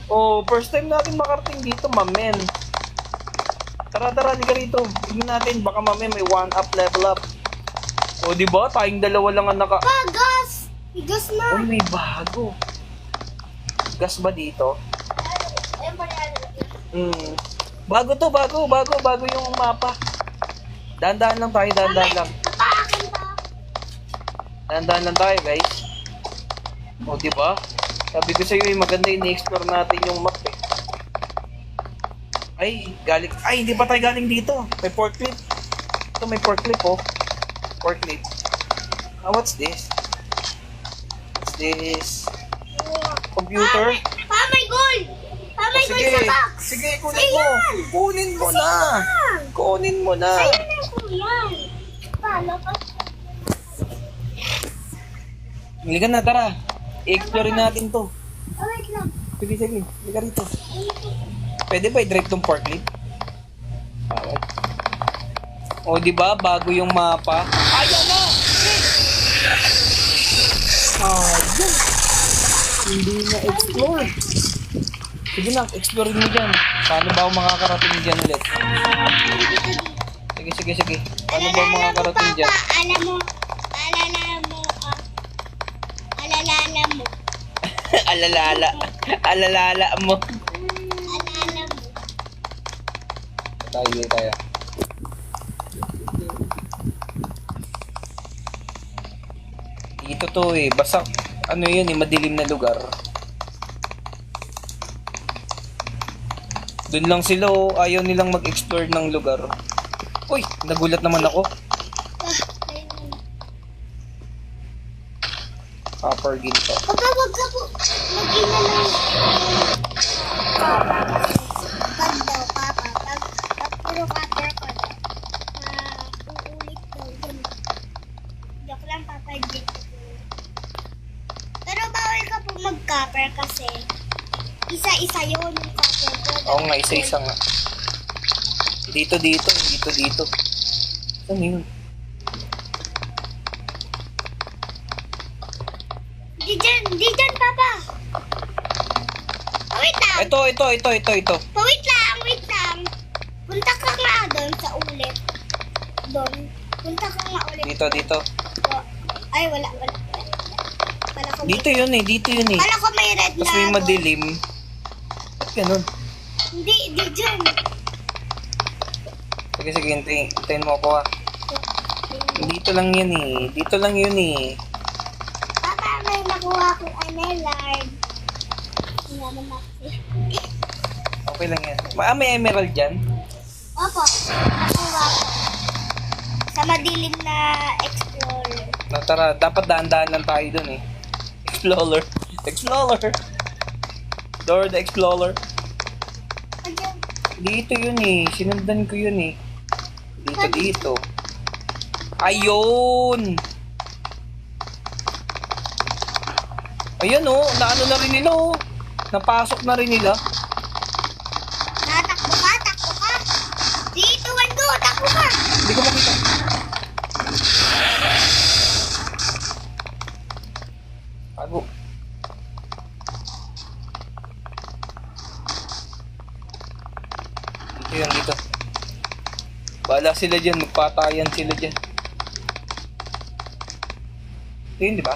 Oh, first time natin makarating dito, mamen. Tara, halika rito. Tingnan natin, baka mamen may 1-up level up. Oh, di ba? Tayong dalawa lang ang naka... Gas! May gas na. Uy, may bago. Gas ba dito? Ayun pa rin. Bago to, bago yung mapa. Dahan-dahan lang tayo, dahan-dahan lang. Napaakin pa. Dahan-dahan lang tayo, guys. O, di ba? Sabi ko sa'yo, maganda yung i-explore natin yung map eh. Ay, hindi pa tayo galing dito. May forklift. Ito, may forklift oh. Forklift. Ah, what's this? What's this? Computer? Pa, may gold! Pa, may gold Sige, sa box! sige, kunin Sa'yo mo. yan! Kunin mo na. yan! Kunin mo na. Sa'yo na po yan! Paano pa? Halika na, tara. I-explore natin to. Oh, wait lang. Sige. Halika rito. Pwede ba i-drive tong forklift? Okay. O, di ba? Bago yung mapa. Ayan na! Ayan. Hindi na explore. Sige na, explore mo dyan. Paano ba ako makakarating dyan ulit? Sige. Paano ba ako makakarating dyan? Alam mo, Alalala mo. alala mo. Tayo. Dito to eh. Basta, ano yun eh, madilim na lugar. Doon lang sila oh. Ayaw nilang mag-explore ng lugar. Uy, nagulat naman ako. Ayun. Copper ginto. Wag ka po. Mag-ina lang. Pag daw, Papa. Pag puro cutter ko daw. Uulit daw. Dun. Joke lang, Papa. Pero bawal ka po mag-copper kasi isa-isa yun yung copper ko. Oo nga, isa-isa nga. Dito. Saan yun? Di dyan, Papa. Wait lang. Ito. Wait lang. Punta ka nga doon sa ulit. Doon. Punta ka nga ulit. Dito. Ay, wala. Kala ko Dito yun eh. Kala ko may red Tapos na. may madilim. Ba't ganun? Hindi dyan. Sige, hintayin mo ako ah. Dito lang yun eh. Papa, may nakuha akong emerald. Hindi naman natin. Okay lang yan. May emerald dyan? Opo, nakuha ko. Sa madilim na explorer. No, tara, dapat daan-daan lang tayo dun eh. Explorer! Door the Explorer. Andiyan. Dito yun eh. Sinundan ko yun eh. Dito. Ayun! Ayun oh, naano na rin nila oh. Napasok na rin nila. Natakbo ka, takbo ka. 3, 2, 1, go, takbo ka. Hindi ko makita. Tago. Dito yan, dito. Bahala sila dyan, magpatayan sila dyan. Ito yun, di ba?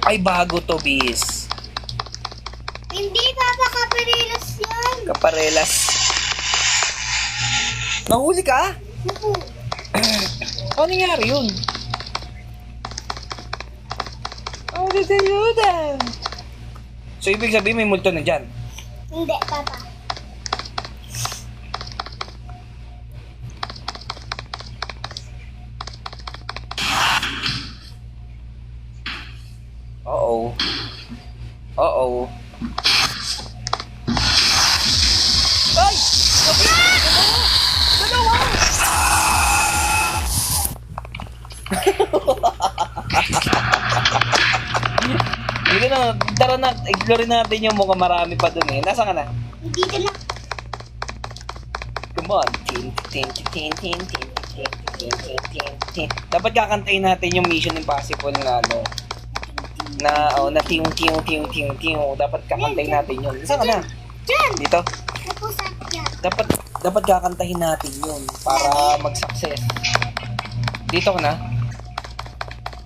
Ay, bago to, bis. Hindi, Papa, kaparilas yan. Kaparelas. Nahuli ka? Naku. Ano nangyari yun? Oh, dadaludan. So, ibig sabihin may multo na dyan. Hindi, Papa. Uh-oh. Uh-oh. Ay! Dalawa! Hindi na, tara na, ignore natin yung mukhang marami pa dun eh. Nasaan ka na? Dito na. Come on. Tin, tin, tin, tin, tin, tin, tin, tin, tin, tin, tin. Dapat kakantayin natin yung Mission Impossible na ano. Na ting. Dapat kakantayin natin yun. Saan ka na? Diyan. Dito? Naku, saan yan? Dapat kakantahin natin yun para mag-success. Dito ka na?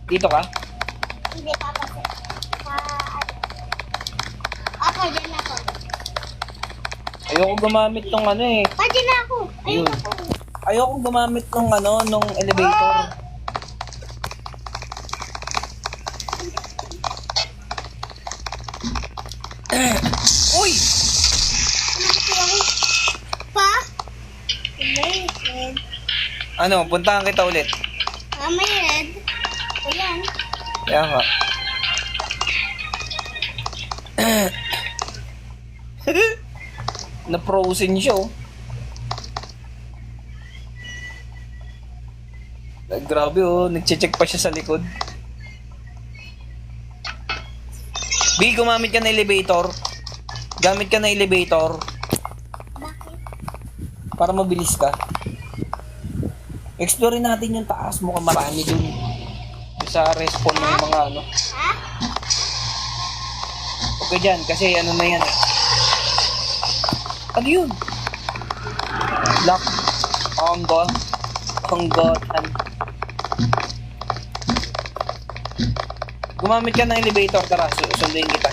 Dito ka? Hindi, Papa. Ako, dyan ako. Ayoko gumamit tong ano eh. Dyan na ako. Ayun Yun. ako. Ayoko gumamit tong ano, nung elevator. Uy! Pa? May red. Ano, puntahan kita ulit. May red. Ayan. Kaya nga. Na-frozen siya oh. Grabe oh, nagche-check pa siya sa likod. B, gumamit ka ng elevator. Gamit ka ng elevator Bakit? para mabilis ka. Explore natin yung taas, mukhang marami dun. Sa respawn ng mga ano. Ha? Okay dyan, kasi ano na yan eh. Ano yun? Lock. Hanggotan. Gumamit ka ng elevator, tara, sunduin kita.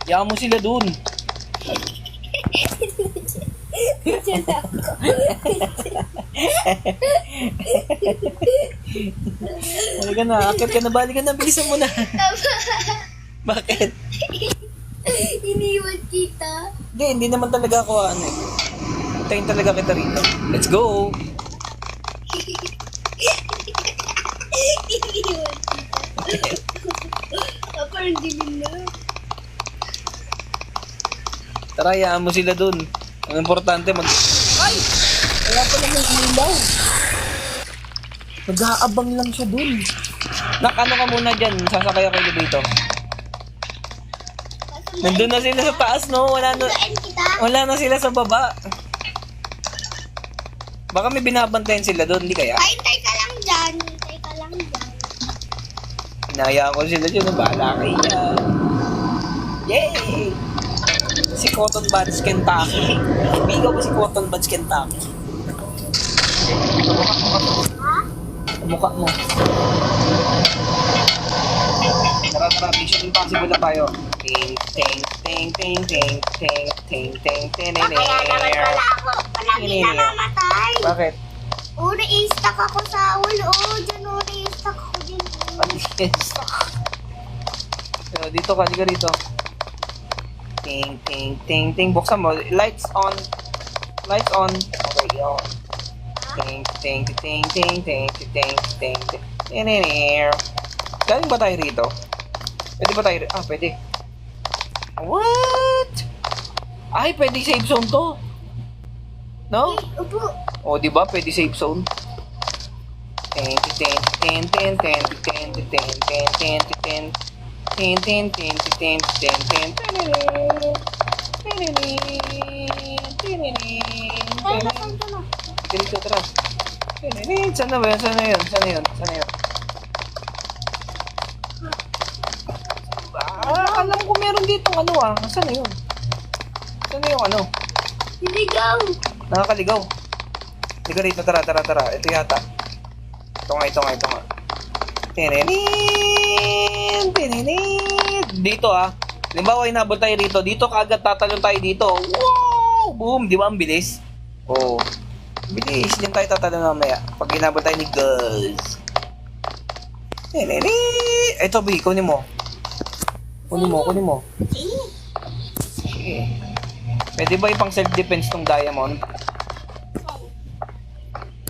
Yaman mo sila dun. Dyan ako. Balik ka na, akit ka na, balik ka na, bilisan mo na. Bakit? Iniwan kita. Hindi naman talaga ako ano eh. Tayin talaga kita rito. Let's go! Iniwan kita. Parang dilim na. Tara, hayaan mo sila dun. Ang importante Ay! Wala pa naman ilaw. Nag-aabang lang siya dun. Ano ka muna dyan, sasakay ako elevator. Nandun na sila sa taas, no? Wala na sila sa baba. Baka may binabantayan sila doon, hindi kaya? Hintay ka lang dyan. Hintay ka lang dyan. Hinayaan ko sila dyan, bahala kayo dyan. Yay! Si Cotton Buds Kentucky. Bigaw ko si Cotton Buds Kentucky. Ha? Mukha mo. Tara, Mission Impossible na tayo. Ting, ting, ting, ting, ting, ting, ting, ting, ting, ting, Kaya naman wala ako. Palagi na namatay. Bakit? Na-stuck ako sa wall. Dyan na-stuck ako dyan. So, dito ka, liga rito. Ting, ting, ting, ting. Buksan mo. Lights on. Lights on. Okay, yun. Ting, ting, ting, ting, ting, ting, ting, ting, ting. Galing ba tayo rito? Pwede ba tayo rito? Ah, pwede. What? Ay, pwede save zone to. No? Upo. O, di ba? Pwede save zone. Ay, nasaan ka na? Dito, tara. Saan na ba yun? Saan na yun? Saan na yun? Saan na yun? Alam ko meron dito ano ah. Saan na yun? Saan na yung ano? Niligaw. Nakakaligaw. Sige rito, tara. Ito yata. Ito nga. Dito ah. Halimbawa, inabot tayo rito. Dito kaagad tatalon tayo dito. Wow! Boom! Di ba ang bilis? Oo. Bilis. Diyan tayo tatalon mamaya. Pag inabot tayo ni Girls. Ito, B. Kunin mo. Kunin mo. Sige. Pwede ba ipang self-defense tong diamond?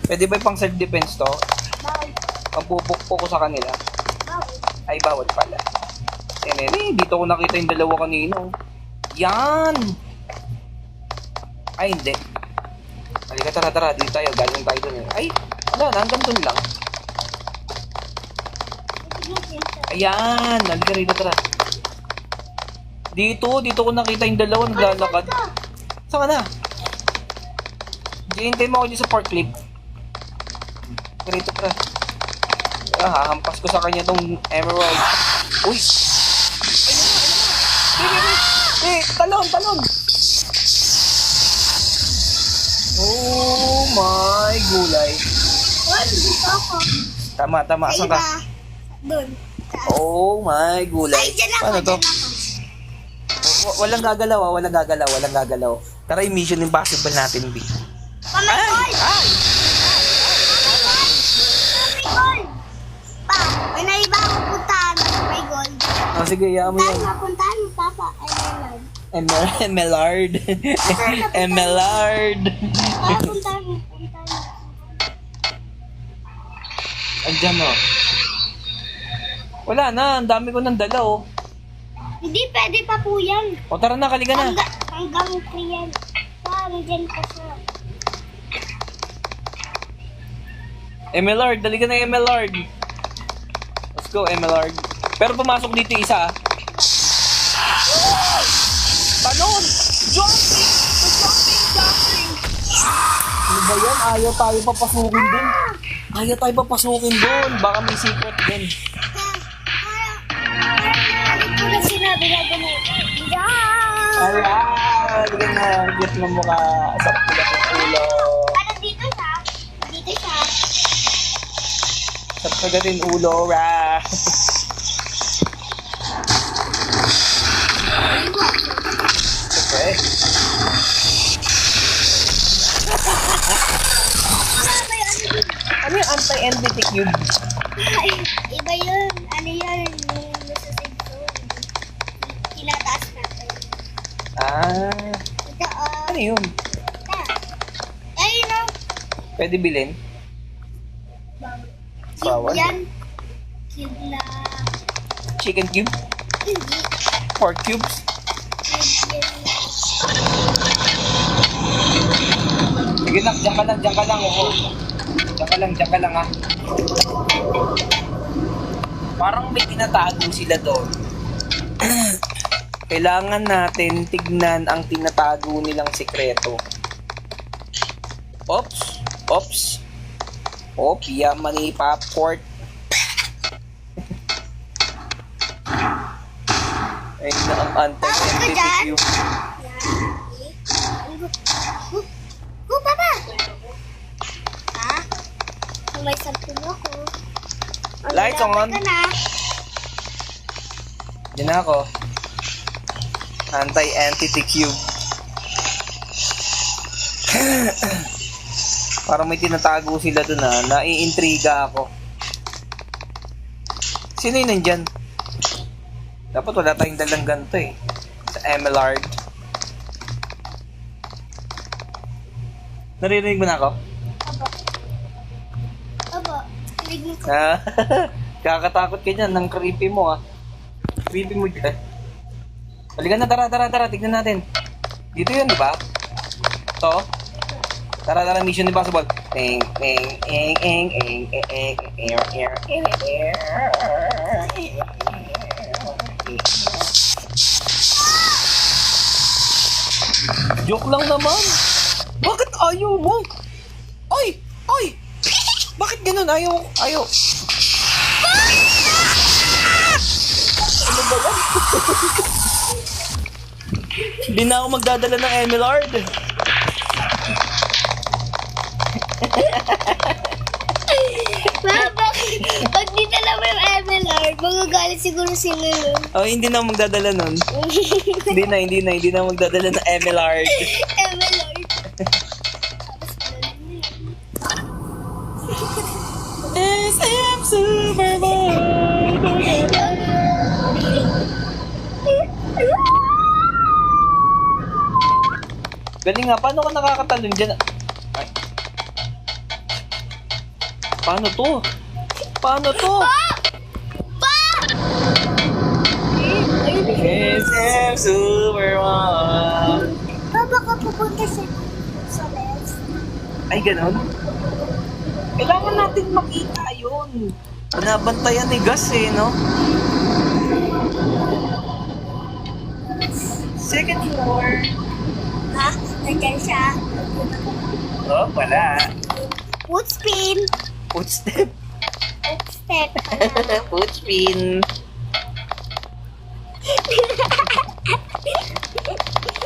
Pwede ba ipang self-defense to? Bawal. Pagpupukpo ko sa kanila. Bawal. Ay, bawal pala. Dito ko nakita yung dalawa kanino. Yan! Ay, hindi. Halika, tara. Dito tayo. Galing tayo dun. Ay, wala na. Hanggang dun lang. Ayan! Halika rito, tara. Dito ko nakita yung dalawa naglalakad. Saan ka na? Hintay mo ako dito sa park clip. Ganito, tara. Hahampas ko sa kanya tong emerald. Uy! Talon! Oh my gulay. Wala, dito ako. Tama. Sa Saan iba. ka? Doon. Oh my gulay. Ay, dyan ako. Paano to? Dyan ako. Walang gagalaw. Tara, yung Mission Impossible natin, B. Pamay Ay! gold! Pa, may naiba akong puntahan na may gold. Oh, sige, yaman mo yan. Puntahan mo, Papa. Ay, meron. Emelard. Emelard. Para puntahan mo. Andiyan, oh. Wala na, ang dami ko ng dala, oh. Hindi, pwede pa po yan. O, tara na, kaliga na. Hanggang 3 yan. Parang dyan pa siya. Emelard, dali ka na, Emelard. Let's go, Emelard. Pero pumasok dito yung isa, ah. Talon! Jumping! Ano ba yan? Ayaw tayo papasukin dun. Baka may secret din. Parang ko na sinabi na ganun. Yan! Alright! Hindi na. Git mo mukha. Sarap ko ng ulo. Parang dito siya. Dito siya. Sarap ko din ulo. Ra! Okay. Ano yung anti-NBT cube? Ay, iba yun. Ano yun? Yung nasa safe zone. Tinataas natin. Ah, Ito, ano yun? Ayun o. Pwede bilhin? Cube Bawal. yan. Cube na... Chicken cube? Hindi. Pork cubes? Cube yan. Sige nak, diyan ka lang. Oo. Diyan ka lang ha. Parang may tinatago sila doon. Kailangan natin tignan ang tinatago nilang sikreto. Oops, yamani popcorn. Ay na ang anti-NBTQ. Papa! Ha? Kung may sampung ako. Lights on. Ka na. Diyan na ako. Anti-entity cube. Parang may tinatago sila dun ha. Naiintriga ako. Sino yun nandyan? Dapat wala tayong dalang ganito eh. Sa Emelard. Naririnig mo na ako? Opo. Tignan ko. Ha? Kakatakot ka dyan ng creepy mo ha. Creepy mo dyan. Halika na, tara. Tignan natin. Dito yun, di ba? Ito. Tara, Mission Impossible. Eng, eng, eng, eng, eng, eng, eng, eng, eng. Joke lang naman. Bakit ayaw mo? Ay! Ay! Bakit ganun? Ayaw. Ayaw. Ano ba yan? Hindi na ako magdadala ng Emelard. Pag di dala mo yung Emelard, magagalit siguro si Lulu. Oh, hindi na ako magdadala nun. Hindi na ako magdadala ng Emelard. Emelard. SM Superboy. Galing nga, paano ka nakakatalon dyan? Ay. Paano to? Paano to? SM Superboy. Baba ka pupunta sa Les. Ay, ganon? Kailangan natin makita yun. Binabantayan ni Gus eh, no? Second floor. Ha? Nandiyan siya. Oh, wala. Footspin. Footstep. Footstep. Footspin.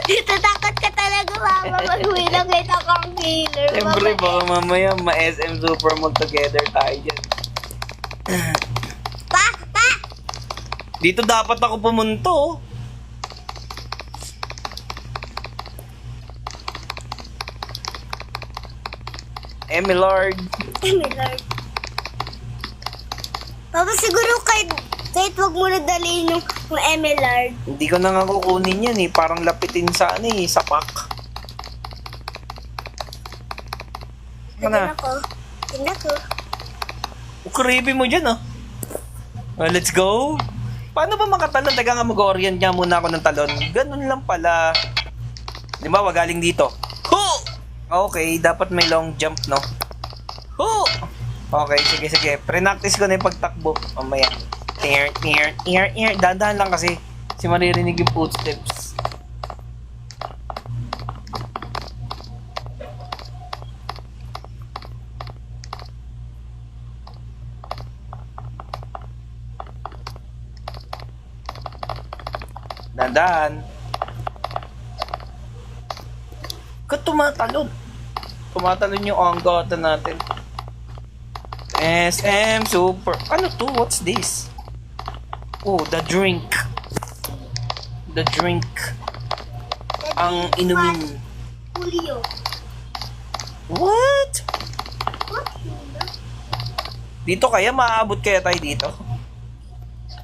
Tatakot ka talaga, mama. Pag may nakita kang killer. Siyempre, baka mamaya ma-SM Supermall together tayo dyan. Pa! Pa! Dito dapat ako pumunto. Emelard. Emelard. Papa, siguro kahit wag mo na dalhin yung Emelard. Hindi ko na nga kukunin yan eh. Parang lapitin sa ano eh, sa pack. Ano na? Tingnan ko. Creepy mo dyan ah. Let's go. Paano ba makatalon? Taga nga mag-orient nga muna ako ng talon. Ganun lang pala. Di ba, wag galing dito. Ho! Okay, dapat may long jump, no? Ho! Okay, sige. Pre-practice ko na yung pagtakbo. Mamaya. Dahan-dahan lang kasi. Kasi maririnig yung footsteps. Dahan-dahan. Ba't tumatalon? Tumatalon yung anggota natin. SM Super. Ano to? What's this? Oh, the drink. The drink. Ang inumin. Julio. What? What? Dito kaya? Maaabot kaya tayo dito?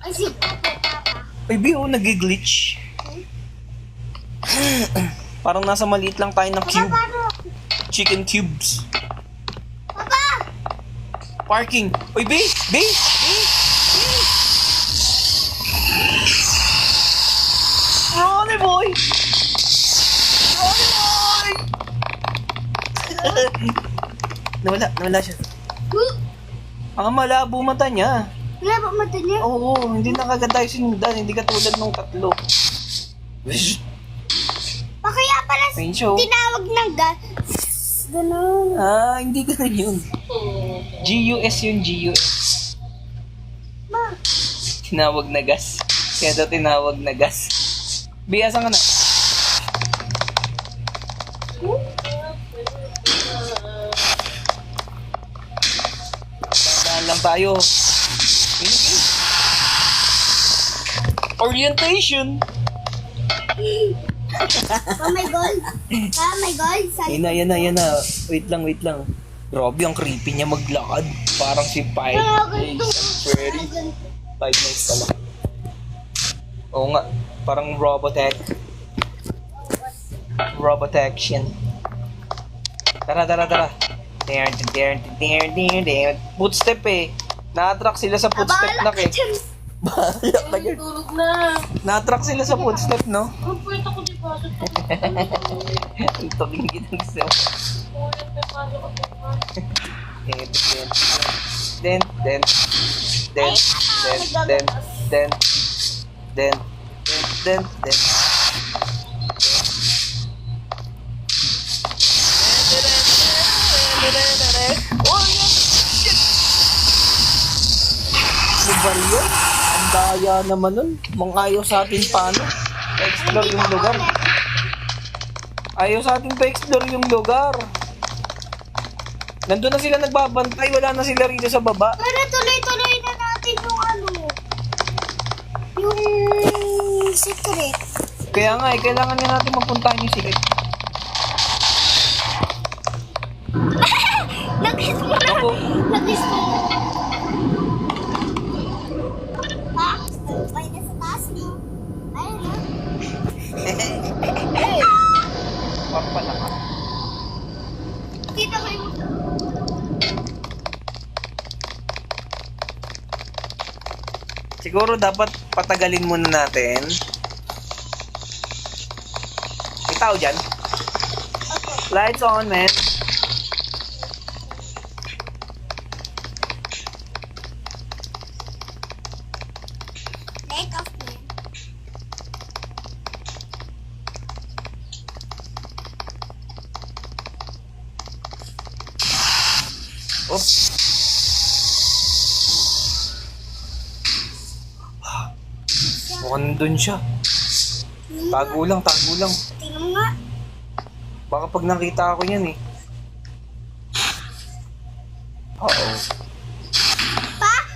Ay, si Papa. Ay, Bio, nag-glitch. Parang nasa maliit lang tayo ng Papa, cube. paano? Chicken cubes. Papa! Parking. Uy, B! Ronnie boy! Nawala siya. Ang malabo mata niya. Wala ba mata niya? Oo, hindi na kagad tayo sinundan. Hindi katulad nung tatlo. Pa kaya pala Pincho. tinawag ng ganun. Ah, hindi ganun yun. GUS yun, GUS. Ma, Tinawag na gas. Kaya daw tinawag na gas. Biasa ka na. Tandaan lang tayo. Orientation. oh my God. Ah, my God. Yan na. Wait lang. Grabe, ang creepy niya maglakad. Parang si Five Nights at Freddy. 5 Nights pala. Oo nga, parang Robotaction. Tara. Footstep eh. Na-attract sila sa footstep na eh. Bahala ka dyan. Tulog na. Na-attract sila sa footstep, no? Ang puwet ako di ba? Ito, ginigit ang gusto. Then, then, then, then, then, then, then, then, oh, shit! Ano ba yun? Ang daya naman nun. Mangayaw sa atin paano? Pa-explore yung lugar. Ayaw sa atin pa-explore yung lugar. Nandun na sila nagbabantay, wala na sila rito sa baba. Para tuloy-tuloy na natin yung secret. Kaya nga kailangan nga natin mapuntahan yung secret. Nag-kiss mo na. Ako, Nag-kiss mo na. Pa, may nasa taas mo. Ayun na. papala ka. Kita ko yung... Siguro dapat patagalin muna natin. May tao dyan? Lights on, man. Light off mo. Oops. Mukhang nandun siya. Tago lang, tago lang. Tingnan mo nga. Baka pag nakita ako yan eh. Uh-oh.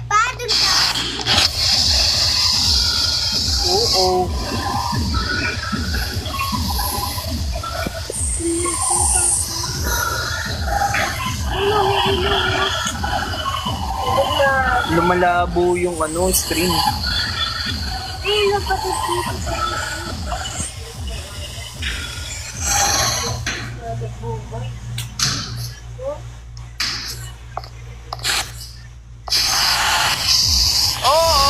Pa, dun ka. Oo. Lumalabo yung screen. Ayun, napatid dito. Oh!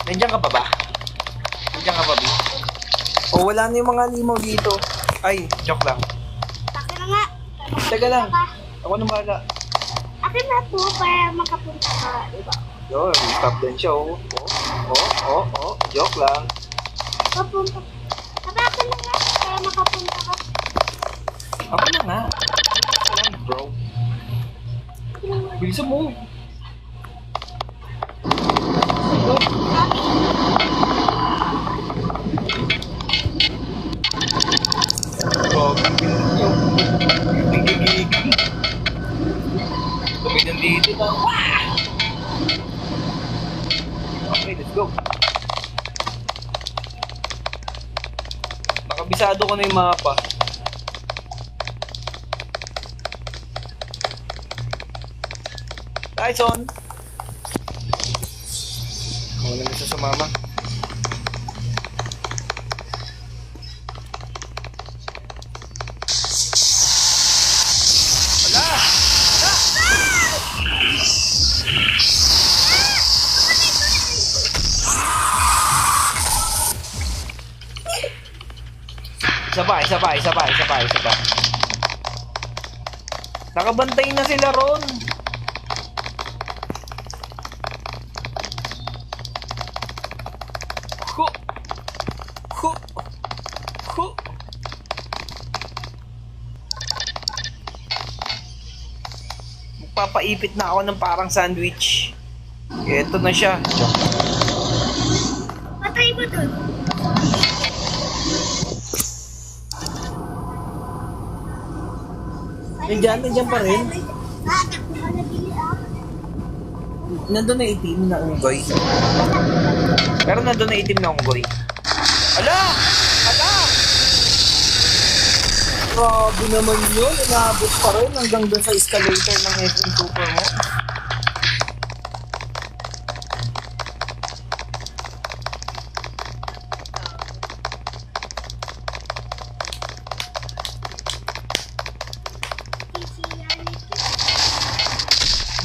Nandiyan ka pa ba? Nandiyan ka pa, B? O, wala na yung mga limaw dito. Ay, joke lang. Akin na nga. Teka lang. Ako nang bahala. Akin na po para makapunta ka, diba? Yun, stop din siya, oh. Joke lang. Papunta. Sabi akin na nga para makapunta ka. Ako na nga. Alam, bro. Bilisan mo. Nagigigil. Kami nandito na. Okay, let's go. Nakabisado ko na yung mapa. Lights on. Wala na siya sumama. Sabay. Nakabantay na sila ron. Hu. Magpapaipit na ako ng parang sandwich. Ito na siya. Patay mo dun. Nandiyan pa rin. Nakuha na bili ako. Nandun na itim na unggoy. Pero nandun na itim na unggoy. Ala! Grabe naman yun. Inaabot pa rin hanggang doon sa escalator ng FM Super mo.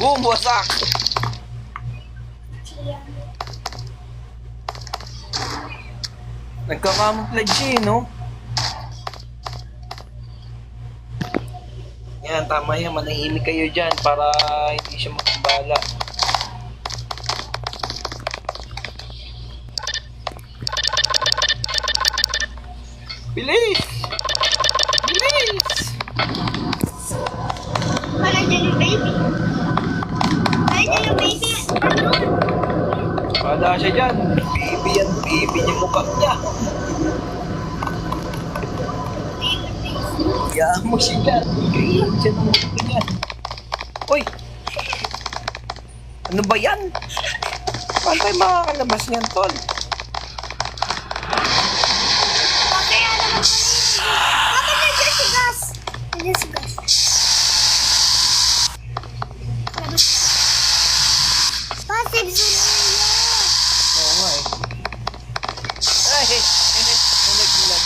Boom! Wasak! Nagka-camouflage siya, no? Yan, tama yan. Manahimik kayo dyan para hindi siya makambala. Bilis! Bilis! Parang dyan yung baby. Parang dyan yung baby. Wala siya dyan. Baby yan, baby yung mukha niya. Kaya mo siya dyan. Kaya siya ng mukha niya. Uy! Ano ba yan? Paano tayo makakalabas niyan, tol? Kaya naman. Papa, nandiyan si Gus. Nandiyan si Gus. Passive zone na yan. Oo nga eh. Ay, naglag.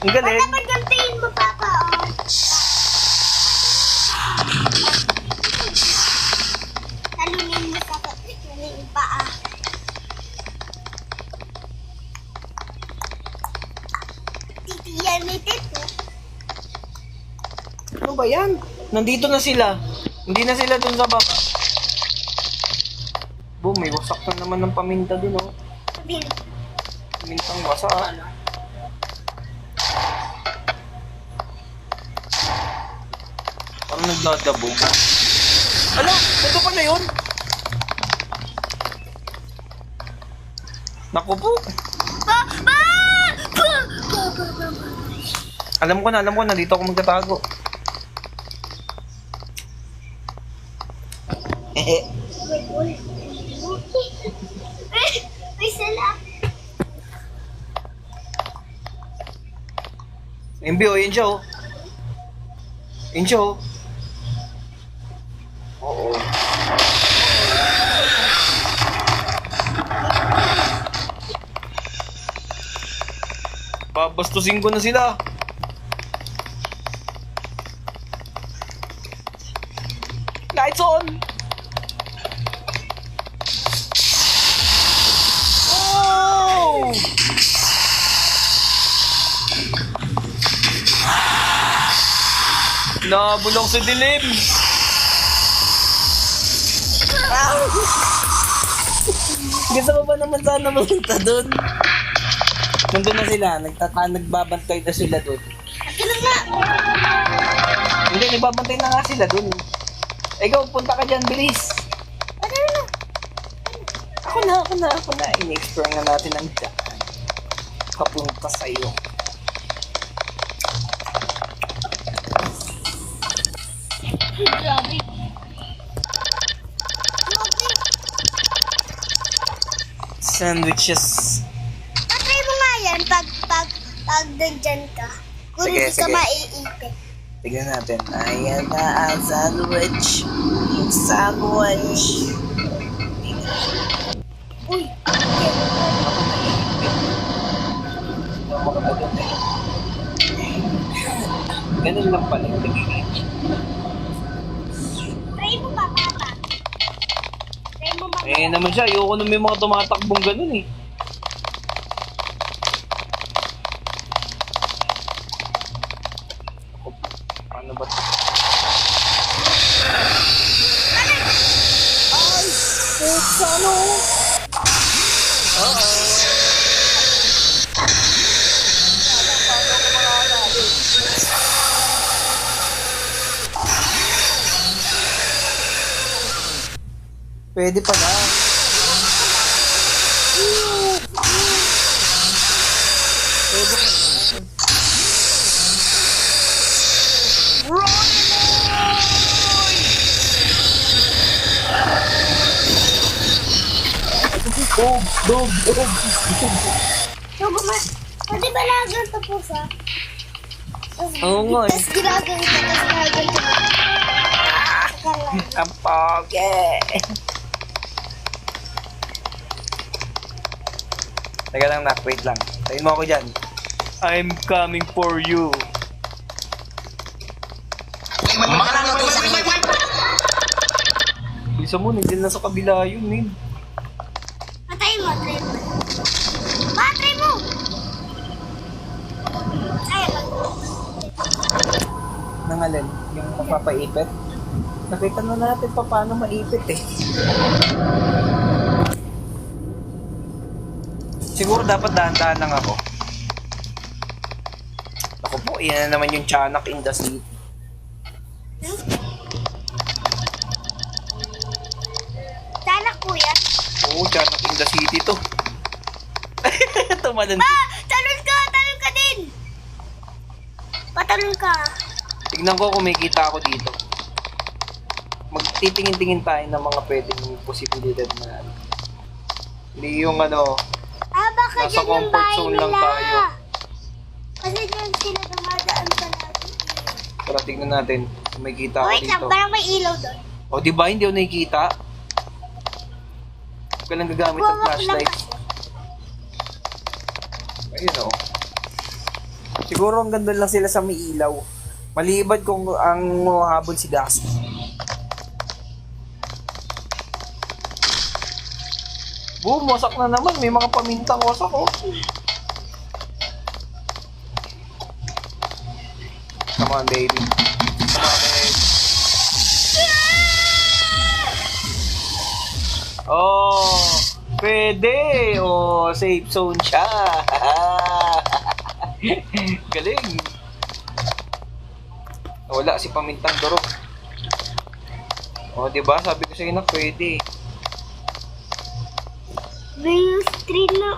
Ang galing. Papa, pagkantayin mo, Papa, oh. Talunin mo sa yung paa. Titiyan may tito. Ano ba yan? Nandito na sila. Hindi na sila dun sa baba. Boom, may wasak na naman ng paminta dun, oh. Sabihin, Pamintang wasak. Parang nagdadabog. Ala, ito pala yun. Naku po. Alam ko na, dito ako magtatago. May sala. Embio, yun siya, oh. Yun siya, oh. Oo. Babastusin ko na sila. Lights on! Oh! Nabulong sa dilim! Gusto mo ba naman sana mapunta doon? Nandun na sila, nagbabantay na sila doon. Ganun nga. Hindi, nagbabantay na nga sila doon. Ikaw, punta ka dyan, bilis! Ano na? Ako na. In-explore nga natin ang daan. Papunta sa'yo. Grabe. Grabe. Sandwiches. Patry mo nga yan pag nandyan ka. Kung Sige, hindi ka sige. maiipit. Tignan natin. Ayan na ang sandwich. Yung sandwich. Uy. Ganun lang pala. Try mo ba, Papa? Try mo ba? Eh naman siya, ayoko na may mga tumatakbong ganun eh. Paano ba ito? Ano? Pwede pala. Pwede pala. Dog. So, pwede ba lagan ito po sa? Oo nga eh. Tapos ginagan ito, tapos ginagan ito. Ang pogi. Teka lang nak, wait lang. Tayin mo ako dyan. I'm coming for you. Bisa mo, nandiyan na sa kabila yun, Min. Patayin mo, try mo. Try mo! Ay, Nangalan, yung mapapaipit. Nakita na natin pa paano maipit eh. Siguro dapat dahan-dahan lang ako. Ako po, yan na naman yung tiyanak in the city. sana kuya. Oo, tiyanak in the city to. Tumalan. Talon ka din! Patalon ka. Tignan ko kung may kita ako dito. Magtitingin-tingin tayo ng mga pwedeng posibilidad na ano. Hindi yung ano, Baka nasa dyan yung comfort bahay zone lang nila. tayo. Kasi dyan sila dumadaan sa natin. Tara, tignan natin kung may kita ako Wait lang, dito. parang may ilaw doon. O, di ba? Hindi ako nakikita. Huwag ka lang gagamit ng Wawak lang flashlight. kasi. Ayun o. Siguro ang ganda lang sila sa may ilaw. Malibad kung ang habol si Gas. Boom, wasak na naman. May mga pamintang wasak oh. Come on, baby. Come on, baby. Oh, pwede. Oh, safe zone siya. Galing. Wala si pamintang durog. Oh, 'di ba? Sabi ko sa inyo na pwede. Venus Street na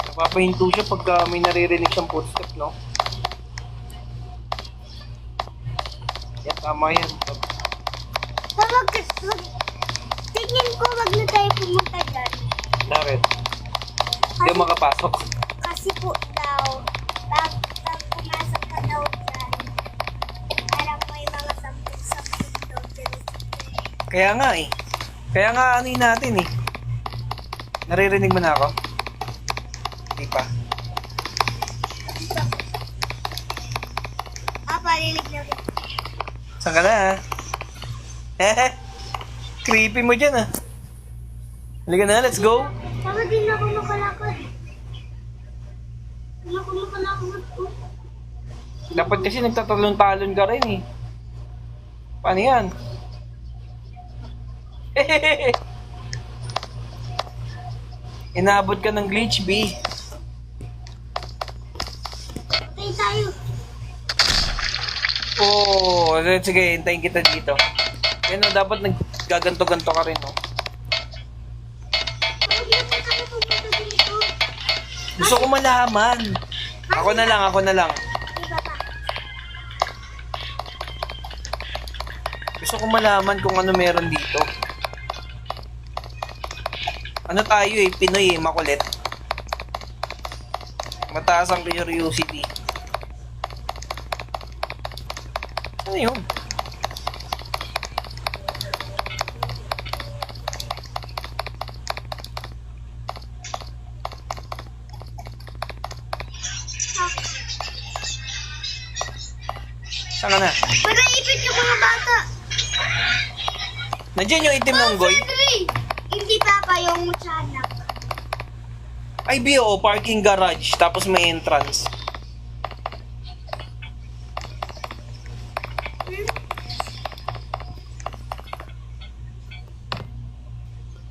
Napapahinto siya pagka may naririnig siyang footstep, no? Yan, tama yan. tingin ko wag na tayo pumunta dyan. Bakit? Hindi ako makapasok. Kasi po daw, pag pumasok ka daw dyan, parang may mga sampung daw dyan. Kaya nga eh. Kaya nga ano'y natin eh. Naririnig mo na ako? Hindi pa. Parinig na rin. Saan ka na ha? Creepy mo dyan ah. Halika na, let's go. Bakit din ako makalakad? Hindi ako makalakad po. Dapat kasi nagtatalon-talon ka rin eh. Paano yan? Inabot ka ng glitch, B. Patay tayo. Oo, sige, hintayin kita dito. Yan o, dapat naggaganto-ganto ka rin, no? Bakit di pa tayo pupunta dito? Gusto ko malaman. Ako na lang. Iba pa. Gusto ko malaman kung ano meron dito. Ano tayo eh, Pinoy eh, makulit. Mataas ang curiosity. Ano yun? Saan ka na? Manaipit yung mga bata. Nandiyan yung itim na unggoy? Henry! Hindi papa yung tiyanak. Ay, B.O. Parking garage. Tapos may entrance.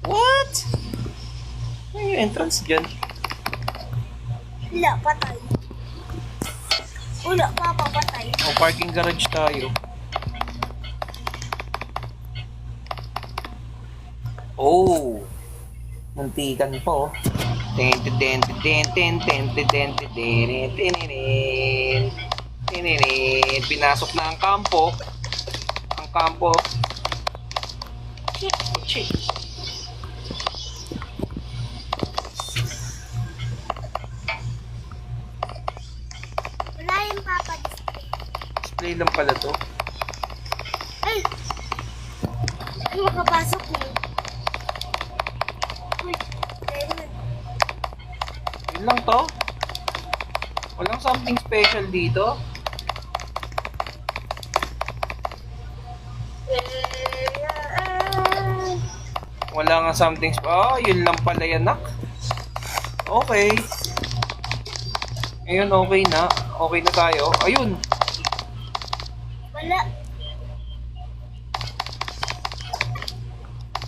What? Ano yung entrance dyan? Wala, patay. Wala, papa, patay. O, parking garage tayo. Oh! Muntikan po. Pinasok na ang kampo. Ang kampo. Shit. Wala yung papa display. Display lang pala to. Ay! Ay, makapasok mo. Uy, ayun. Yan lang to? Walang something special dito? Wala nga something yun lang pala yan, nak. Okay. Ngayon, okay na. Okay na tayo. Ayun. Wala.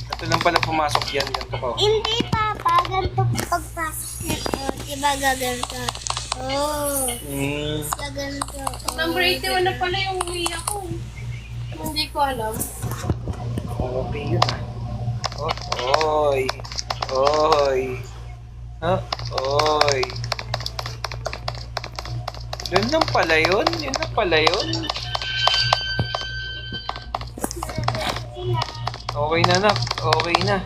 Ito lang pala pumasok yan. Ganito ko. Hindi, Papa. Ganito pagpasok nito. Diba gaganto? Oh. Gaganto. Number 81 na pala yung uwi ako. Hindi ko alam. Okay yun, ah. Oy. Oy. Oy. Yun lang pala yun? Yun lang pala yun? Okay na, nak. Okay na.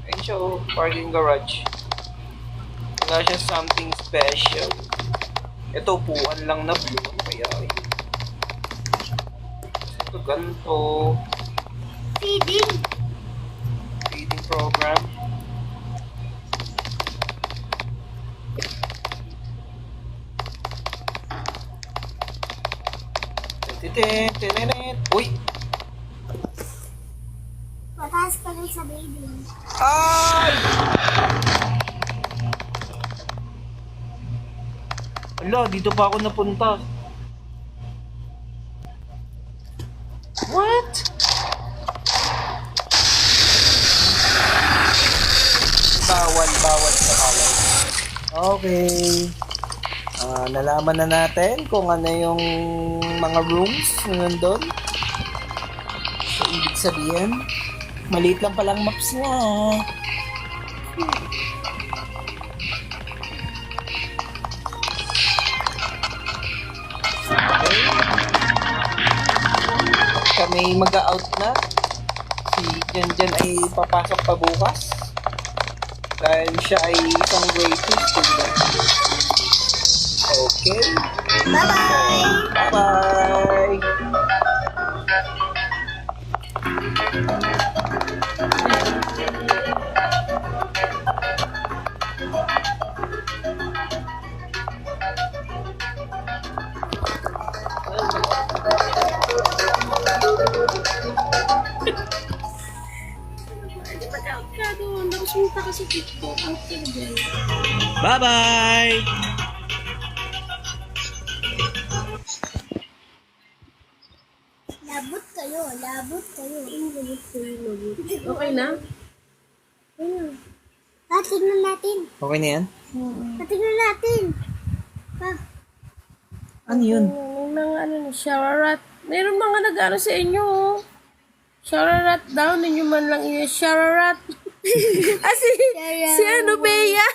Ayun siya, oh. Parking garage. Wala siya something special. Ito, upuan lang na blue. Ano kaya yun? Ito, ganito. Feeding. Feeding program. Uy! Mataas pa rin sa baby. Ay! Ala, dito pa ako napunta. What? Bawal sa bawal. Okay. Nalaman na natin kung ano yung mga rooms na nandun. So, ibig sabihin, maliit lang palang maps niya. Okay. Kami mag-out na. Si Janjan ay papasok pa bukas. Dahil siya ay isang grade 2 student. Okay. Bye-bye! Bye-bye! Hindi ba out ka doon? Nakasunta ka sa TikTok. Out ka na dyan. Bye-bye! Labot kayo, labot kayo. Okay na? Tignan natin. Okay na yan? Tignan natin. Ano yun? May mga shararat. Mayroon mga nag-ano sa inyo. Oh. Shararat daw. Ninyo man lang yun. Shararat. Si ano, Bea?